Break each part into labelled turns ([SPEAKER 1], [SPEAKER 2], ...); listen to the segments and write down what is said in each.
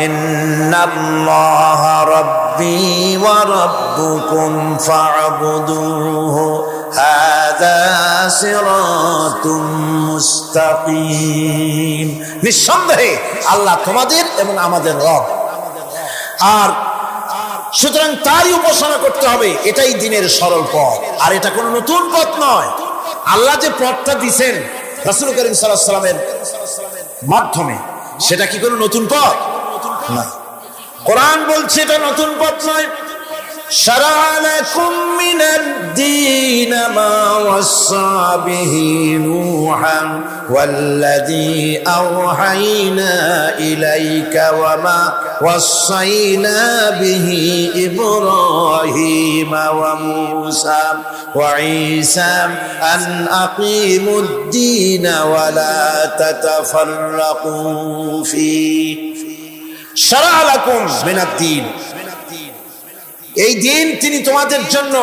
[SPEAKER 1] ইন্নাল্লাহা রাব্বি ওয়া রাব্বুকুম ফা'বুদুহু হাযা সিরাতুম মুস্তাকিম। নিঃসন্দেহে আল্লাহ তোমাদের এবং আমাদের রব, আর সুতরাং তারই উপাসনা করতে হবে, এটাই দ্বীনের সরল পথ। আর এটা কোনো নতুন পথ নয়। আল্লাহ যে পথটা দিয়েছেন রাসূল করিম সাল্লাল্লাহু আলাইহি ওয়াসাল্লামের মাধ্যমে, সেটা কি কোনো নতুন পথ না। কোরআন বলছে এটা নতুন পথ নয়। শারা'a লাকুম মিনাদ-দীন মা ওয়াসসা বিহি নূহান ওয়াল্লাযী আওহাইনা ইলাইকা ওয়া মা ওয়াসাইনা বিহি ইব্রাহিম ওয়া মূসা ওয়া ঈসা আন আকিমুদ-দীন ওয়া লা তাতাফাররাকু ফীহি। শারা'a লাকুম মিনাদ-দীন, এই দিন তিনি তোমাদের জন্য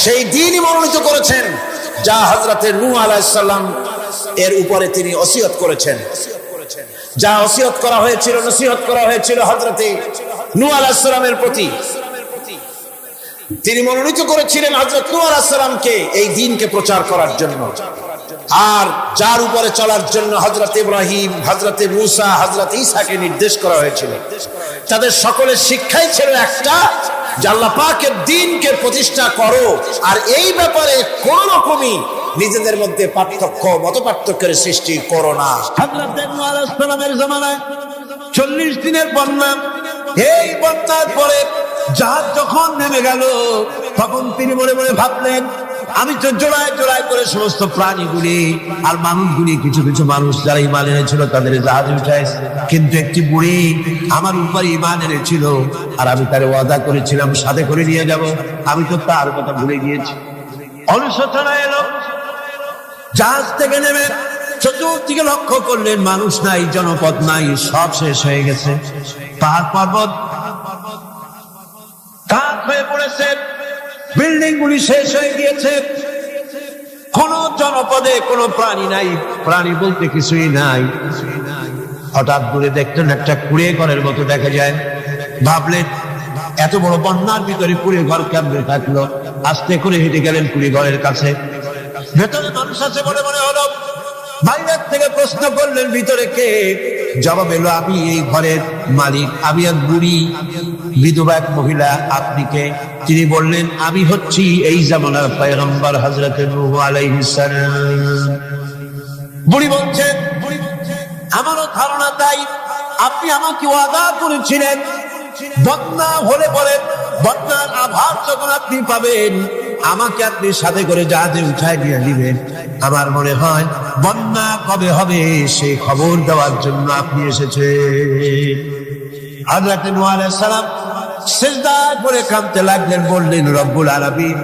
[SPEAKER 1] সেই দিনই মনোনীত করেছেন যা হযরতে নূহ আলাইহিস সালাম এর উপরে তিনি ওসিয়ত করেছেন। যা ওসিয়ত করা হয়েছিল, নসিহত করা হয়েছিল হযরতে নূহ আলাইহিস সালামের প্রতি, তিনি মনোনীত করেছিলেন হযরত নূহ আলাইহিস সালামকে এই দ্বীনকে প্রচার করার জন্য। আর যার উপরে চলার জন্য হযরত ইব্রাহিম, হযরত মূসা, হযরত ঈসাকে নির্দেশ করা হয়েছিল। তাদের সকলের শিক্ষাই ছিল একটা, যে আল্লাহ পাকের দ্বীনকে প্রতিষ্ঠা করো, আর এই ব্যাপারে কোন রকমই নিজেদের মধ্যে পার্থক্য, মত পার্থক্যের সৃষ্টি করো না।
[SPEAKER 2] হযরত নূহ আলাইহিস সালামের জামানায় 40 দিনের বন্যা, এই বন্যার পরে জাহাজ যখন নেমে গেল, তখন তিনি মনে মনে ভাবলেন, আমি তো জোড়ায় জোড়ায় করে সমস্ত প্রাণীগুলি আর মানুষগুলি, কিছু কিছু মানুষ যারা ঈমান এনেছিল তাদের জাহাজে উঠাইছে, কিন্তু একটি বুড়ি আমার উপরে ঈমান এনেছিল, আর আমি তার ওয়াদা করেছিলাম সাথে করে নিয়ে যাব, আমি তো তার কথা ভুলে গিয়েছি। অনুশোচনা এলো, জাহাজ থেকে নেমে চতুর্দিকে লক্ষ্য করলেন, মানুষ নাই, জনপদ নাই, সব শেষ হয়ে গেছে। পাহাড় পর্বত কাঠ হয়ে পড়েছে, বিল্ডিং গুলি শেষ হয়ে গিয়েছে, কোন জনপদে কোন প্রাণী নাই, প্রাণী বলতে কিছুই নাই। হঠাৎ দূরে দেখলেন একটা কুড়ে ঘরের মতো দেখা যায়। ভাবলেন এত বড় বন্যার ভিতরে কুড়ে ঘর কেমনে থাকলো। আস্তে করে হেঁটে গেলেন কুড়ে ঘরের কাছে, ভেতরে মানুষ আছে বলে মনে হলো। বাইরের থেকে প্রশ্ন করলেন, ভিতরে কে? জবাব এলো, আমি এই ঘরের মালিক, আমি এক বুড়ি বিধবা এক মহিলা, আপনি কে? তিনি বললেন, আমি হচ্ছি এই জামানার পয়গম্বর হযরত নূহ আলাইহিস সালাম। বুড়ি বলছেন, আমারও ধারণা তাই, আপনি আমাকে ওয়াদা করেছিলেন বন্যা হলে পরে, বন্যার আভাস যখন আপনি পাবেন, আমাকে আপনি সাথে করে জাহাজে উঠায় নিয়ে দিবেন। আমার মনে হয় বন্যা কবে হবে সেই খবর দেওয়ার জন্য আপনি এসেছেন। হযরত নূহ আলাইহিস সালাম সিজদা করে কাঁদতে লাগলেন, বললেন, রব্বুল আলামিন,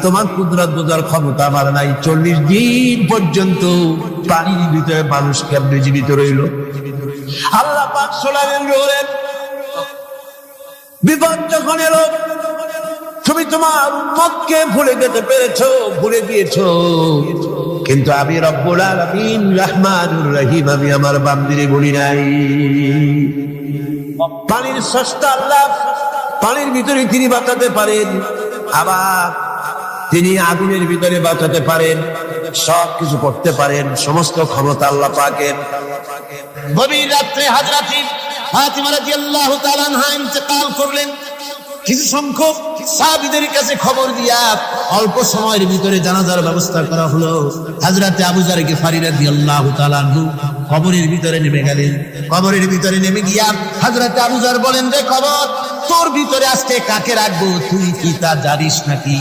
[SPEAKER 2] তোমার কুদরত বোঝার ক্ষমতা আমার নাই। 40 দিন পর্যন্ত পানির ভিতরে মানুষ কেমনে জীবিত রইল? আল্লাহ পাক শোনালেন, বিপদ যখন এলো, তুমি তোমার উম্মতকে ভুলে যেতে পেরেছো, ভুলে গিয়েছো, কিন্তু আমি রব্বুল আলামিন রহমানুর রহিম, আমি আমার বান্দিরে ভুলি নাই। পানির স্রষ্টা আল্লাহ, পানির ভিতরে তিনি বাঁচাতে পারেন, আবার তিনি আগুনের ভিতরে বাঁচাতে পারেন, সবকিছু করতে পারেন, সমস্ত ক্ষমতা আল্লাহ পাকের। গভীর রাত্রে হযরত ফাতিমা রাদিয়াল্লাহু তাআলা আনহা ইন্তেকাল করলেন। কিছু সংখ্যক সাহাবীদের কাছে খবর দিয়া অল্প সময়ের ভিতরে জানাজার ব্যবস্থা করা হলো। হযরত আবু যর গিফারী রাদিয়াল্লাহু তাআলা আনহু কবরের ভিতরে নেমে গেলেন। কবরের ভিতরে নেমে গিয়া হযরত আবু যর বলেন, রে কবর, তোর ভিতরে আজকে কাকে রাখবো, তুই কি তা জানিস নাকি?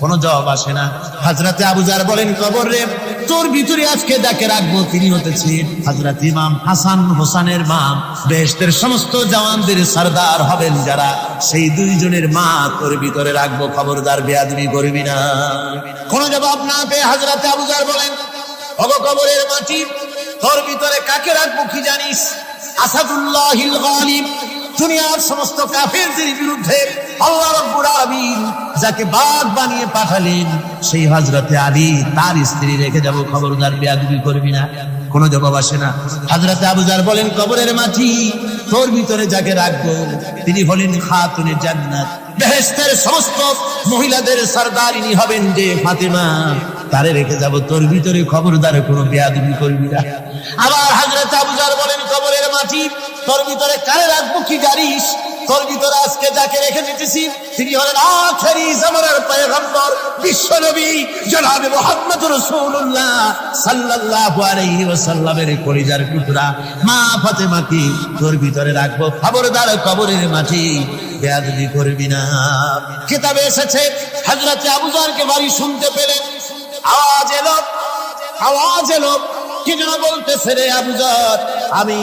[SPEAKER 2] কোনো জবাব আসে না। হযরত আবু যর বলেন, কবর রে, তোর ভিতরে আজকে যাকে রাখবো তিনি হতেছেন হযরত ইমাম হাসান হোসেনের মা, বেহেশতের সমস্ত জওয়ানদের সরদার হবেন যারা, সেই দুইজনের মা তোর ভিতরে রাখবো, খবরদার বেয়াদবি করবি না। কোনো জবাব না পেয়ে হযরত আবু যর বলেন, ওগো কবরের মাটি, তোর ভিতরে কাকে রাখবো কি জানিস? আসাদুল্লাহিল গালিব, দুনিয়ার সমস্ত কাফেরদের বিরুদ্ধে আল্লাহ রাব্বুল আলামিন যাকে বাঘ বানিয়ে পাঠালেন, সেই হযরতে আলী, তার স্ত্রী রেখে যাবো, খবরদার বেয়াদবি করবি না। কোনো জবাব আসে না। হযরত আবু যার বলেন, কবরের মাটি তোর ভিতরে যাকে রাখবো তিনি হলেন খাতুনে জান্নাত, বেহেশতের সমস্ত মহিলাদের সরদারিনী হবেন যে ফাতেমা, তারে রেখে যাব তোর ভিতরে, খবরদার কোনো বেয়াদবি করবি না। আবার হযরত আবু যার বলেন, কবরের মাটি তোর ভিতরে কারে রাখবো কি জানিস? তোর ভিতরে আজকে যাকে রেখে দিতেছি তিনি হলেন আখেরি জামানার পয়গম্বর বিশ্ব নবী জনাবে মুহাম্মদ রাসূলুল্লাহ সাল্লাল্লাহু আলাইহি ওয়াসাল্লামের কলিজার টুকরা মা ফাতেমাকে তোর ভিতরে রাখবো, খবরদার কবরের মাটি বেয়াদবি করবি না। কিতাবে এসেছে হযরত আবু যারকে বাড়ি শুনতে পেলেন, আওয়াজ এলো, কি যেন বলতেছে, রে আবু যার আমি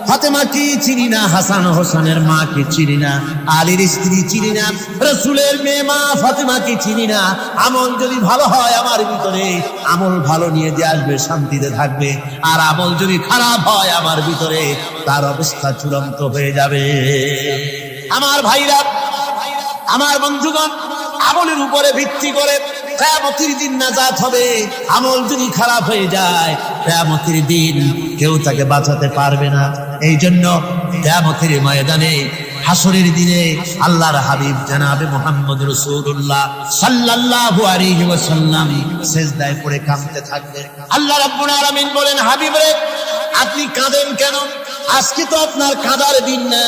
[SPEAKER 2] ফাতেমাকে চিনি না, হাসান হোসেনের মাকে চিনি না, আলীর স্ত্রী চিনি না, রাসূলের মেয়ে মা ফাতেমাকে চিনি না। আমল যদি ভালো হয় আমার ভিতরে আমল ভালো নিয়ে যে আসবে, শান্তিতে থাকবে, আর আমল যদি খারাপ হয় আমার ভিতরে তার অবস্থা চূড়ান্ত হয়ে যাবে। আমার ভাইরা, আমার বন্ধুগণ, আমলের উপরে ভিত্তি করে কিয়ামতের দিন নাজাত হবে। আমল যদি খারাপ হয়ে যায় কিয়ামতের দিন কেউ তাকে বাঁচাতে পারবে না। এই জন্য কিয়ামতের ময়দানে, হাসরের দিনে আল্লাহর হাবিব জনাবে মুহাম্মদ রাসূলুল্লাহ সাল্লাল্লাহু আলাইহি ওয়াসাল্লাম সিজদায় পড়ে কাঁদতে থাকবেন। আল্লাহ রাব্বুল আলামিন বলেন, হাবিব রে আপনি কাঁদেন কেন? আজকে তো আপনার কাঁদার দিন না,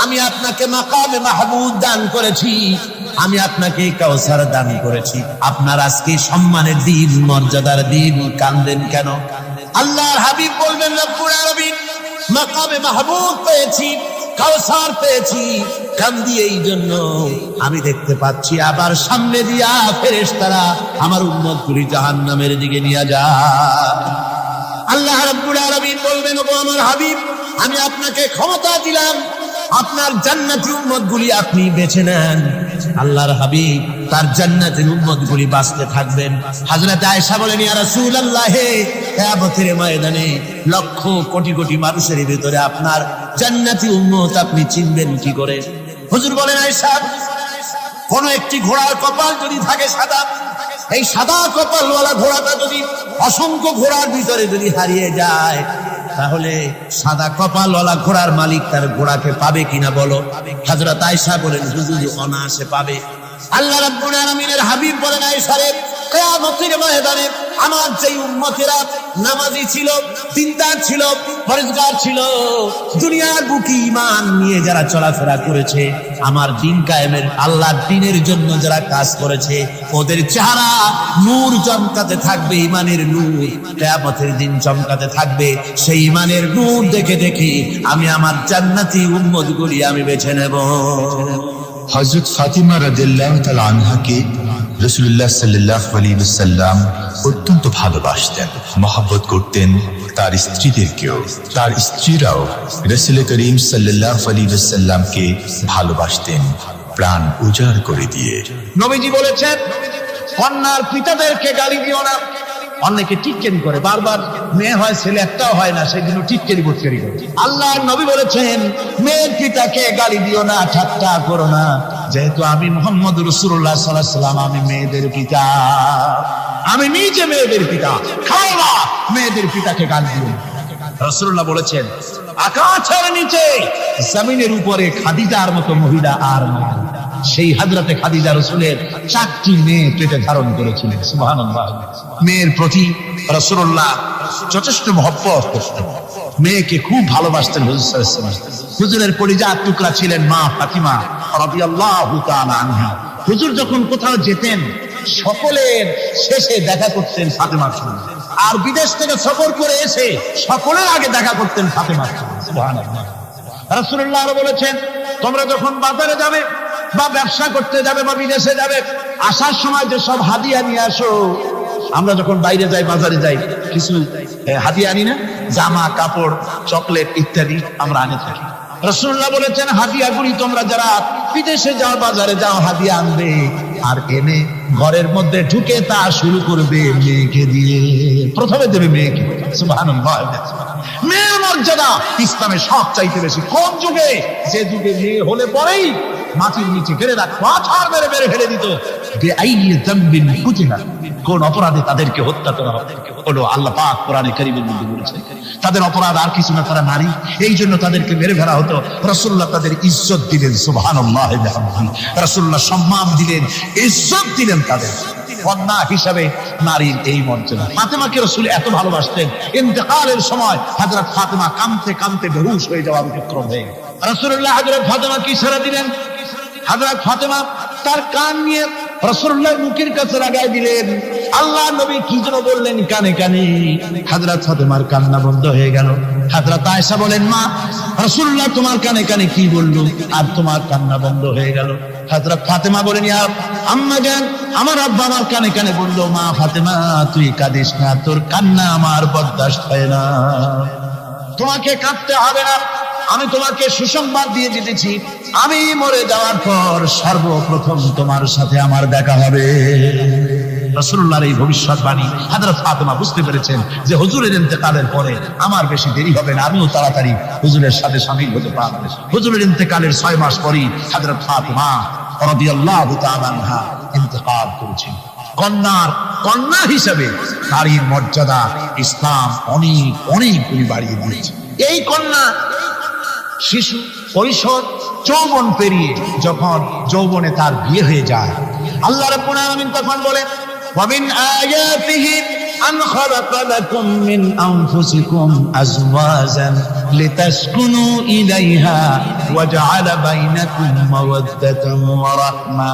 [SPEAKER 2] আমি আপনাকে মাকামে মাহমুদ দান করেছি, আমি আপনাকে কাউসার দান করেছি, আপনার আজকে সম্মানের দিন, মর্যাদার দিন, কাঁদেন কেন? আল্লাহর হাবিব বলবেন, রব্বুল আলামিন মাকামে মাহমুদ পেয়েছি, কাউসার পেয়েছি, কান্দি এই জন্য আমি দেখতে পাচ্ছি আবার সামনে দিয়া ফেরেশতারা আমার উম্মতগুলি জাহান্নামের দিকে নিয়ে যায়। আল্লাহ রাব্বুল আলামিন বলবেন, ওগো আমার হাবিব আমি আপনাকে ক্ষমতা দিলাম, আপনার জান্নাতি উম্মতগুলি আপনি বেছে নেন। আল্লাহর হাবিব তার জান্নাতের উম্মতগুলি বাঁচতে থাকবেন। হযরত আয়েশা বলেন, ইয়া রাসূলুল্লাহ কিয়ামতের ময়দানে লক্ষ কোটি কোটি মানুষের ভিতরে আপনার জান্নাতি উম্মত আপনি চিনবেন কি করে? হুজুর বলেন, আয়েশা কোন একটি ঘোড়ার কপাল যদি থাকে সাদা, এই সাদা কপালওয়ালা ঘোড়াটা যদি অসংখ্য ঘোড়ার ভিতরে যদি হারিয়ে যায়, তাহলে সাদা কপালওয়ালা ঘোড়ার মালিক তার ঘোড়াকে পাবে কিনা বলো? হযরত আয়েশা বলেন, হুজুর অনায়াসে পাবে। আল্লাহ রাব্বুল আলামিনের হাবিব বলেন, আয়েশা রে কিয়ামতের ময়দানে আমার যেই উম্মতেরা নামাজি ছিল, দিনদার ছিল, পরেজগার ছিল, দুনিয়ার বুকে ঈমান নিয়ে যারা চলাফেরা করেছে, আমার দিন কায়েমের আল্লাহর দ্বীনের জন্য যারা কাজ করেছে, ওদের চেহারা নূর চমকাতে থাকবে, ঈমানের নূর কিয়ামতের দিন চমকাতে থাকবে। সেই ঈমানের নূর দেখে দেখে আমি আমার জান্নাতি উম্মতগুলি আমি বেছে নেব।
[SPEAKER 3] হযরত ফাতিমা রাদিয়াল্লাহু তাআলা আনহাকে রাসূলুল্লাহ সাল্লাল্লাহু আলাইহি ওয়াসাল্লাম অত্যন্ত ভালোবাসতেন, মহব্বত করতেন তার স্ত্রীদেরকেও। তার স্ত্রীরাও রাসূল করিম সাল্লাল্লাহু আলাইহি ওয়াসাল্লামকে ভালোবাসতেন প্রাণ উজাড় করে দিয়ে।
[SPEAKER 2] নবীজি বলেছেন, কন্যার পিতাদেরকে গালি দিও না। অনেকে টিটকারি করে, বারবার মেয়ে হয় ছেলে একটাও হয় না, সেই জন্য টিটকারি বুটকারি করে। আল্লাহর নবী বলেছেন, মেয়ের পিতাকে গালি দিও না, ঠাট্টা করো না, যেহেতু আমি মুহাম্মদ রাসূলুল্লাহ সাল্লাল্লাহু আলাইহি ওয়াসাল্লাম, আমি মেয়েদের পিতা, আমি নিজে মেয়েদের পিতা, খাও না মেয়েদের পিতাকে গালি দিও না। রাসূলুল্লাহ বলেছেন, আকাশের নিচে জমিনের উপরে খাদিজার মতো মহিলা আর নাই। সেই হযরতে খাদিজা রাসূলের 4টি মেয়ে পেটে ধারণ করেছিলেন। সুবহানাল্লাহ। মেয়ের প্রতি রাসূলুল্লাহ যথেষ্ট মহব্বত করতেন, মেয়েকে খুব ভালোবাসতেন হুজুর সাল্লাল্লাহু আলাইহি ওয়াসাল্লাম। হুজুরের কলিজার টুকরা ছিলেন মা ফাতিমা রাদিয়াল্লাহু তাআলা আনহা। হুজুর যখন কোথাও যেতেন সকলের শেষে দেখা করতেন ফাতেমার সঙ্গে, আর বিদেশ থেকে সফর করে এসে সকলের আগে দেখা করতেন ফাতেমার সঙ্গে। সুবহানাল্লাহ। রাসূলুল্লাহ বলেছেন, তোমরা যখন বাজারে যাবে বা ব্যবসা করতে যাবে বা বিদেশে যাবে, আসার সময় যে সব হাদিয়া নিয়ে আসো। আমরা যখন বাইরে যাই, বাজারে যাই, কিছু হাদিয়া আনি না? জামা কাপড়, চকলেট ইত্যাদি আমরা আনে থাকি। রাসূলুল্লাহ বলেছেন, হাদিয়াগুলি তোমরা যারা বিদেশে যাও, বাজারে যাও, হাদিয়া আনবে, আর এনে ঘরের মধ্যে ঢুকে তা শুরু করবে মেয়েকে দিয়ে। প্রথমে দেবে মেয়েকে। সুবহানাল্লাহ। মেয়ের মর্যাদা ইসলামে সব চাইতে বেশি। কোন যুগে? যে যুগে মেয়ে হলে পরেই মাটির নিচে ফেলে রাখতো, পাথর মেরে মেরে ফেলে দিত। বেআইয়ি যামবিন কুতিলা, কোন অপরাধে তাদেরকে হত্যা করা হলো? আল্লাহ পাক কোরআনে কারীমের মধ্যে বলেছেন তাদের অপরাধ আর কিছু না, তারা নারী, এই জন্য তাদেরকে মেরে ফেলা হতো। রাসূলুল্লাহ তাদের ইজ্জত দিলেন, সুবহানাল্লাহ ওয়া বিহামদিহি। রাসূলুল্লাহ সম্মান দিলেন, ইজ্জত দিলেন তাদের। কন্যা হিসাবে নারীর এই মর্যাদা। ফাতেমাকে রাসূল এত ভালোবাসতেন, ইন্তেকালের সময় হযরত ফাতেমা কাঁদতে কাঁদতে বেহুশ হয়ে যাওয়ার উপক্রম হয়ে গেল। রাসূলুল্লাহ হযরত ফাতেমাকে ইশারা দিলেন, হযরত ফাতেমা তার কান নিয়ে রাসূলুল্লাহর মুখের কাছে লাগাই দিলেন। আল্লাহ নবী কি যেন বললেন কানে কানে, হযরত ফাতেমার কান্না বন্ধ হয়ে গেল। হযরত আয়েশা বলেন, মা রাসূলুল্লাহ তোমার কানে কানে কি বলল আর তোমার কান্না বন্ধ হয়ে গেল? হযরত ফাতেমা বলেন, ইয়া আম্মা জান, আমার আব্বা আমার কানে কানে বলল, মা ফাতেমা তুই কাঁদিস না, তোর কান্না আমার বরদাস্ত হয় না, তোমাকে কাঁদতে হবে না। আমি তোমাকে সুসংবাদ দিয়ে দিতেছি, আমি মরে যাওয়ার পর সর্বপ্রথম তোমার সাথে আমার দেখা হবে। রাসূলুল্লাহর এই ভবিষ্যৎবাণী হযরত ফাতেমা বুঝতে পেরেছেন যে হুজুরের ইন্তেকালের পরে আমার বেশি দেরি হবে না, আমিও তাড়াতাড়ি হুজুরের সাথে শামিল হতে পারব। হুজুরের ইন্তেকালের 6 মাস পরেই হযরত ফাতেমা রাদিয়াল্লাহু তাআলা আনহা ইন্তেকাল করেছেন। কন্যা হিসেবে নারীর মর্যাদা ইসলাম অনেক অনেক গুণ বাড়িয়ে দিয়েছে। এই কন্যা শিশু কৈশোর যৌবন পেরিয়ে যখন যৌবনে তার বিয়ে হয়ে যায়, আল্লাহ রাব্বুল আলামিন তখন বলেন, ওয়া মিন আয়াতিহি আন খালাকা লাকুম মিন আনফুসিকুম আজওয়াজান লিতাসকুনু ইলাইহা ওয়া জাআলা বাইনাকুম মাওয়াদ্দাতান ওয়া রাহমা।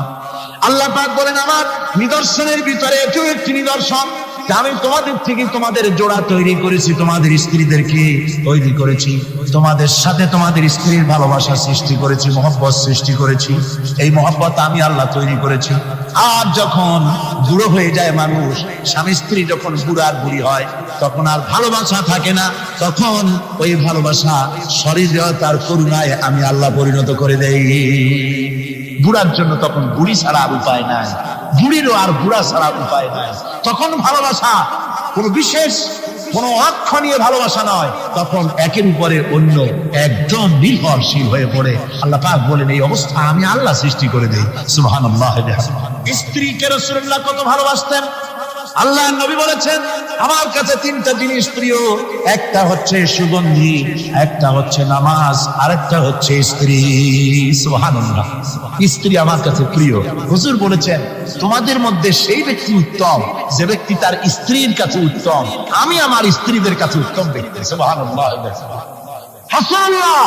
[SPEAKER 2] আল্লাহ পাক বলেন, আমার নিদর্শনের ভিতরে এটাও একটি নিদর্শন, আমি তোমাদের থেকে তোমাদের জোড়া তৈরি করেছি, তোমাদের স্ত্রীদেরকে তৈরি করেছি, তোমাদের সাথে তোমাদের স্ত্রীর ভালোবাসা সৃষ্টি করেছি, মহব্বত সৃষ্টি করেছি। এই মহব্বত আমি আল্লাহ তৈরি করেছি। আর যখন বুড়ো হয়ে যায় মানুষ, স্বামী স্ত্রী যখন বুড়ার বুড়ি হয়, তখন আর ভালোবাসা থাকে না, তখন ওই ভালোবাসা শরীরতার করুণায় আমি আল্লাহ পরিণত করে দেই। বুড়ার জন্য তখন বুড়ি ছাড়া আর উপায় নাই, বুড়িরও আর বুড়া ছাড়া উপায় নাই। তখন ভালোবাসা কোন বিশেষ কোন অক্ষ নিয়ে ভালোবাসা নয়, তখন একের উপরে অন্য একদম নির্ভরশীল হয়ে পড়ে। আল্লাহ পাক বলেন, এই অবস্থা আমি আল্লাহ সৃষ্টি করে দেই। সুবহানাল্লাহ। স্ত্রীকে রাসূলুল্লাহ কত ভালোবাসতেন। আল্লাহ নবী বলেছেন, আমার কাছে 3টা জিনিস প্রিয়, একটা হচ্ছে সুগন্ধি, একটা হচ্ছে নামাজ, আরেকটা হচ্ছে স্ত্রী। সুবহানাল্লাহ। স্ত্রী আমার কাছে প্রিয়। হুজুর বলেছেন, তোমাদের মধ্যে সেই ব্যক্তি উত্তম যে ব্যক্তি তার স্ত্রীর কাছে উত্তম। আমি আমার স্ত্রীদের কাছে উত্তম ব্যক্তি। সুবহানাল্লাহ। রাসূলুল্লাহ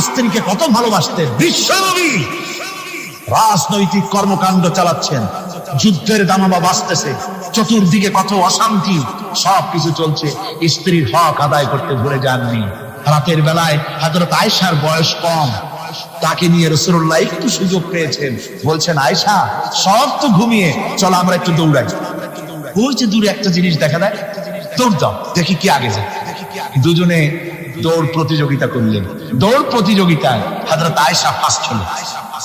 [SPEAKER 2] স্ত্রীকে কত ভালোবাসতেন। বিশ্বনবী রাজনৈতিক কর্মকাণ্ড চালাচ্ছেন, যুদ্ধের দামামা বাজতেছে, চতুর্দিকে কত অশান্তি, সবকিছু চলছে, স্ত্রীর হক আদায় করতে ভুলে যাননি। রাতের বেলায় হযরত আয়েশার বয়স কম, তাকে নিয়ে রাসূলুল্লাহ একটু সুযোগ পেয়েছেন, বলছেন, আয়েশা সব তো ঘুমিয়ে, চলো আমরা একটু দৌড়াই। ওই যে দূরে একটা জিনিস দেখা যায়, দৌড় দাও, দেখি কি আগে যায়। দুজনে দৌড় প্রতিযোগিতা করলেন। দৌড় প্রতিযোগিতায় হযরত আয়েশা ফার্স্ট হলেন,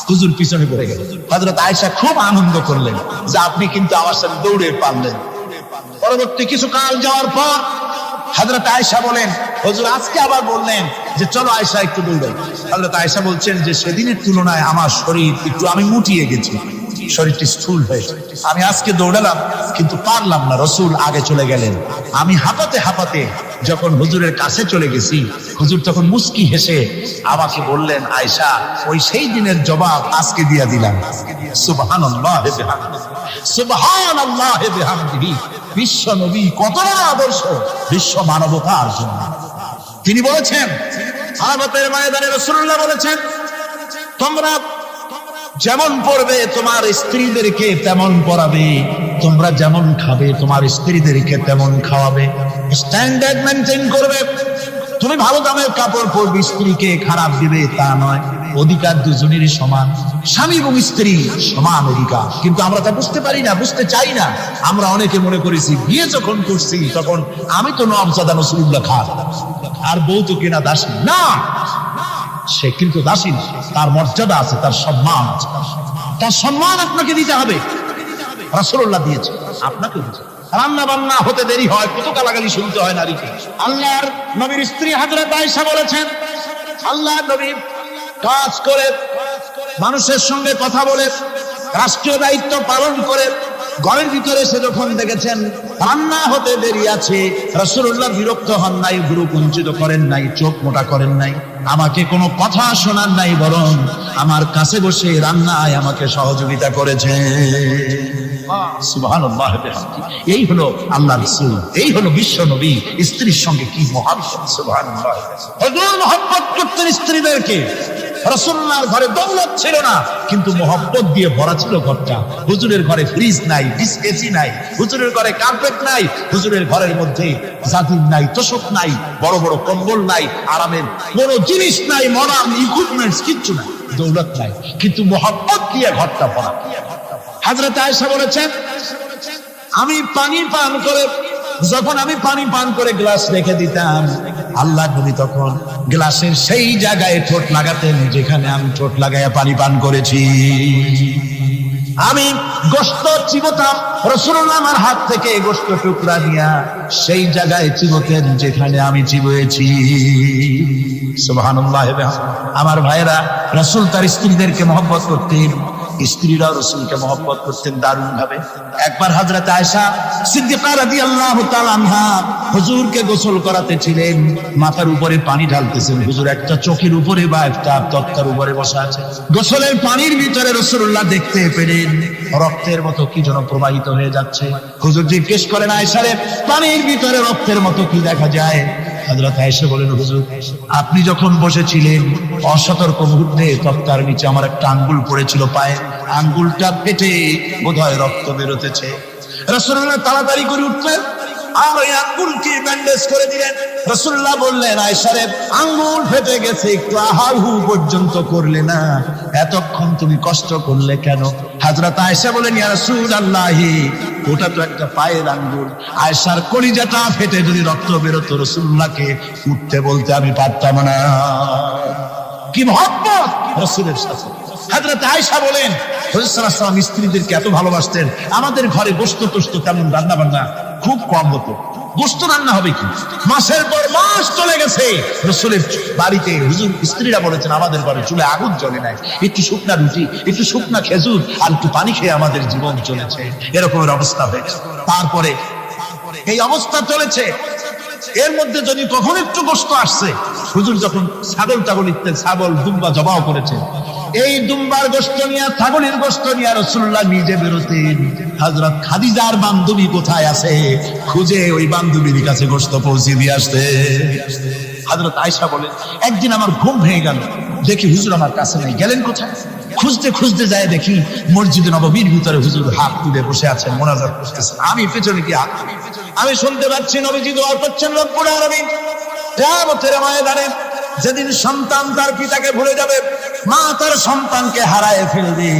[SPEAKER 2] হুজুর পিছনে পড়ে গেল। হযরত আয়েশা খুব আনন্দ করলেন যে আপনি কিন্তু আমার সাথে দৌড়ে পারলেন। পরবর্তী কিছু কাল যাওয়ার পর হযরত আয়েশা বলেন, হুজুর আজকে আবার বললেন যে চলো আয়েশা একটু দৌড়াই। হযরত আয়েশা বলছেন যে সেদিনের তুলনায় আমার শরীর একটু, আমি মুটিয়ে গেছি, শরীরটি স্থূল হয়েছে, আমি আজকে দৌড়ালাম কিন্তু পারলাম না। রাসূল আগে চলে গেলেন, আমি হাঁপাতে হাঁপাতে যখন হুজুরের কাছে চলে গেছি, হুজুর তখন মুস্কি হেসে আমাকে বললেন, আয়েশা ওই সেই দিনের জবাব আজকে দিয়া দিলাম। সুবহানাল্লাহ সুবহানাল্লাহ বিহামদিহি। বিশ্ব নবী কত আদর্শ বিশ্ব মানবতার জন্য। তিনি বলেছেন, আরাফাতের ময়দানে রাসূলুল্লাহ বলেছেন, তোমরা যেমন পড়বে তোমার স্ত্রীদেরকে তেমন পড়াবে, তোমরা যেমন খাবে তোমার স্ত্রীদেরকে তেমন খাওয়াবে। স্ট্যান্ডার্ড মেনটেন করবে। তুমি ভালো দামের কাপড় পরবে, স্ত্রীকে খারাপ দিবে তা নয়। অধিকার দুজনেরই সমান, স্বামী এবং স্ত্রী সমান অধিকার। কিন্তু আমরা তা বুঝতে পারি না, বুঝতে চাই না। আমরা অনেকে মনে করেছি বিয়ে যখন করছি তখন আমি তো নওয়াবজাদা নসরুল্লাহ খান, আর বউ তো কিনা দাসী। না, সে কিন্তু দাসী না, তার মর্যাদা আছে, তার সম্মান আছে, তার সম্মান আপনাকে দিতে হবে। রাসূলুল্লাহ দিয়েছে, আপনাকে দিয়েছে। রান্না বান্না হতে দেরি হয়, কত গালাগালি শুনতে হয় নারীকে। আল্লাহর নবীর স্ত্রী হযরত আয়েশা বলেছেন, আল্লাহর নবী কাজ করে, মানুষের সঙ্গে কথা বলে, রাষ্ট্রীয় দায়িত্ব পালন করে, ঘরের ভিতরে এসে যখন দেখেছেন রান্না হতে দেরি আছে, রাসূলুল্লাহ বিরক্ত হন নাই, ভ্রু কুঞ্চিত করেন নাই, চোখ মোটা করেন নাই, আমাকে কোনো কথা শোনান নাই, বরং আমার কাছে বসে রান্নায় আমাকে সহযোগিতা করেছেন। সুবহানাল্লাহ। এই হলো আল্লাহর রাসূল, এই হলো বিশ্ব নবী। স্ত্রীর সঙ্গে কি মহব্বত! সুবহানাল্লাহ। হুজুর মহব্বত করতেন স্ত্রীদেরকে। রাসূলুল্লাহর ঘরে দৌলত ছিল না, কিন্তু মহব্বত দিয়ে ভরা ছিল ঘরটা। হুজুরের ঘরে ফ্রিজ নাই, এসি নাই, হুজুরের ঘরে কার্পেট নাই, হুজুরের ঘরের মধ্যে জাতির নাই, তোশক নাই, বড় বড় কম্বল নাই, আরামের কোনো জিনিস নাই, মডার্ন ইকুইপমেন্টস কিচ্ছু নাই, দৌলত নাই, কিন্তু মহব্বত দিয়ে ঘরটা ভরা। হযরত আয়েশা বলেছেন, যখন আমি পানি পান করে গ্লাস রেখে দিতাম, আল্লাহ নবী তখন গ্লাসের সেই জায়গায় ঠোঁট লাগাতেন যেখানে আমি ঠোঁট লাগাইয়া পানি পান করেছি। আমি গোশত চিবোতাম, রাসূলুল্লাহ আমার হাত থেকে গোশত টুকরা নিয়া সেই জায়গায় চিবোতেন যেখানে আমি চিবুয়েছি। সুবহানাল্লাহ। আমার ভাইরা, রাসূল তার স্ত্রীদেরকে মহব্বত করতেন, স্ত্রীরাও রাসূলকে মহব্বত করতেন দারুণ ভাবে। একবার হযরত আয়েশা সিদ্দিকা রাদিয়াল্লাহু তাআলা আনহা হুজুরকে গোসল করাতে ছিলেন, মাথার উপরে পানি ঢালতেছেন, হুজুর একটা চোখের উপরে বা একটা তক্তার উপরে বসা আছে। গোসলের পানির ভিতরে রাসূলুল্লাহ দেখতে পেলেন রক্তের মতো কি যেন প্রবাহিত হয়ে যাচ্ছে। হুজুর জিজ্ঞেস করেন, আয়েশা রে, পানির ভিতরে রক্তের মতো কি দেখা যায়? হযরত আয়েশা বলেন, হুজুর আপনি যখন বসেছিলেন অসতর্ক মুহূর্তে তক্তার নিচে আমার একটা আঙ্গুল পড়েছিল পায়ে, আঙ্গুলটা ফেটে বোধহয় রক্ত বেরোতেছে। রাসূলুল্লাহ তাড়াতাড়ি করে উঠলেন আর ওই আঙ্গুলকে ব্যান্ডেজ করে দিলেন। রাসূলুল্লাহ বললেন, আয়েশা রে, আঙ্গুল ফেটে গেছে, একটু আহাহু পর্যন্ত করলে না, এতক্ষণ তুমি কষ্ট করলে কেন? হযরত আয়েশা বলেন, ইয়া রাসূলুল্লাহ, ওটা তো একটা পায়ের আঙ্গুল। আয়েশার কলিজাটা ফেটে যদি রক্ত বেরোতো, রাসূলুল্লাহকে উঠতে বলতে আমি পারতাম না। কি মহব্বত রাসূলের সাথে! হযরত আয়েশা বলেন, রাসূল সাল্লাল্লাহু আলাইহি ওয়াসাল্লাম স্ত্রীদেরকে এত ভালোবাসতেন, আমাদের ঘরে গোশত টোস্ত তেমন রান্না বান্না খুব কম হতো। গোশত রান্না হবে কি, মাসের পর মাস চলে গেছে রাসূলের বাড়িতে, হুজুর স্ত্রীরা বলেছেন আমাদের ঘরে চুলে আগুন জ্বলে নাই, একটু শুকনা রুটি, একটু শুকনা খেজুর আর একটু পানি খেয়ে আমাদের জীবন চলেছে, এরকমের অবস্থা হয়েছে। তারপরে এই অবস্থা চলেছে, এর মধ্যে যদি কখন একটু গোশত আসছে, হুজুর যখন ছাগল ইত্যাদি ছাগল দুম্বা জবাও করেছেন, এই দুম্বার গোশত নিয়ে, ছাগলের গোশত নিয়ে রাসূলুল্লাহ নিজে বেরোতেন। হযরত খাদিজার বান্ধবী কোথায় আছে খুঁজে ওই বান্ধবীর কাছে গোশত পৌঁছে দিয়ে আসতে। হযরত আয়েশা বলেন, একদিন আমার ঘুম ভেঙে গেল, দেখি হুজুর আমার কাছে নেই, গেলেন কোথায়? খুঁজতে খুঁজতে যায় দেখি মসজিদে নববীর ভিতরে হুজুর হাত তুলে বসে আছেন, মুনাজাত করতেছেন। আমি পেছনে কি হাত, আমি শুনতে পাচ্ছি নবীজি দোয়া করছেন, রব্বুল আলামিন কিয়ামতের ময়দানে যেদিন সন্তান তার পিতাকে ভুলে যাবে, মা তার সন্তানকে হারায় ফেলবে,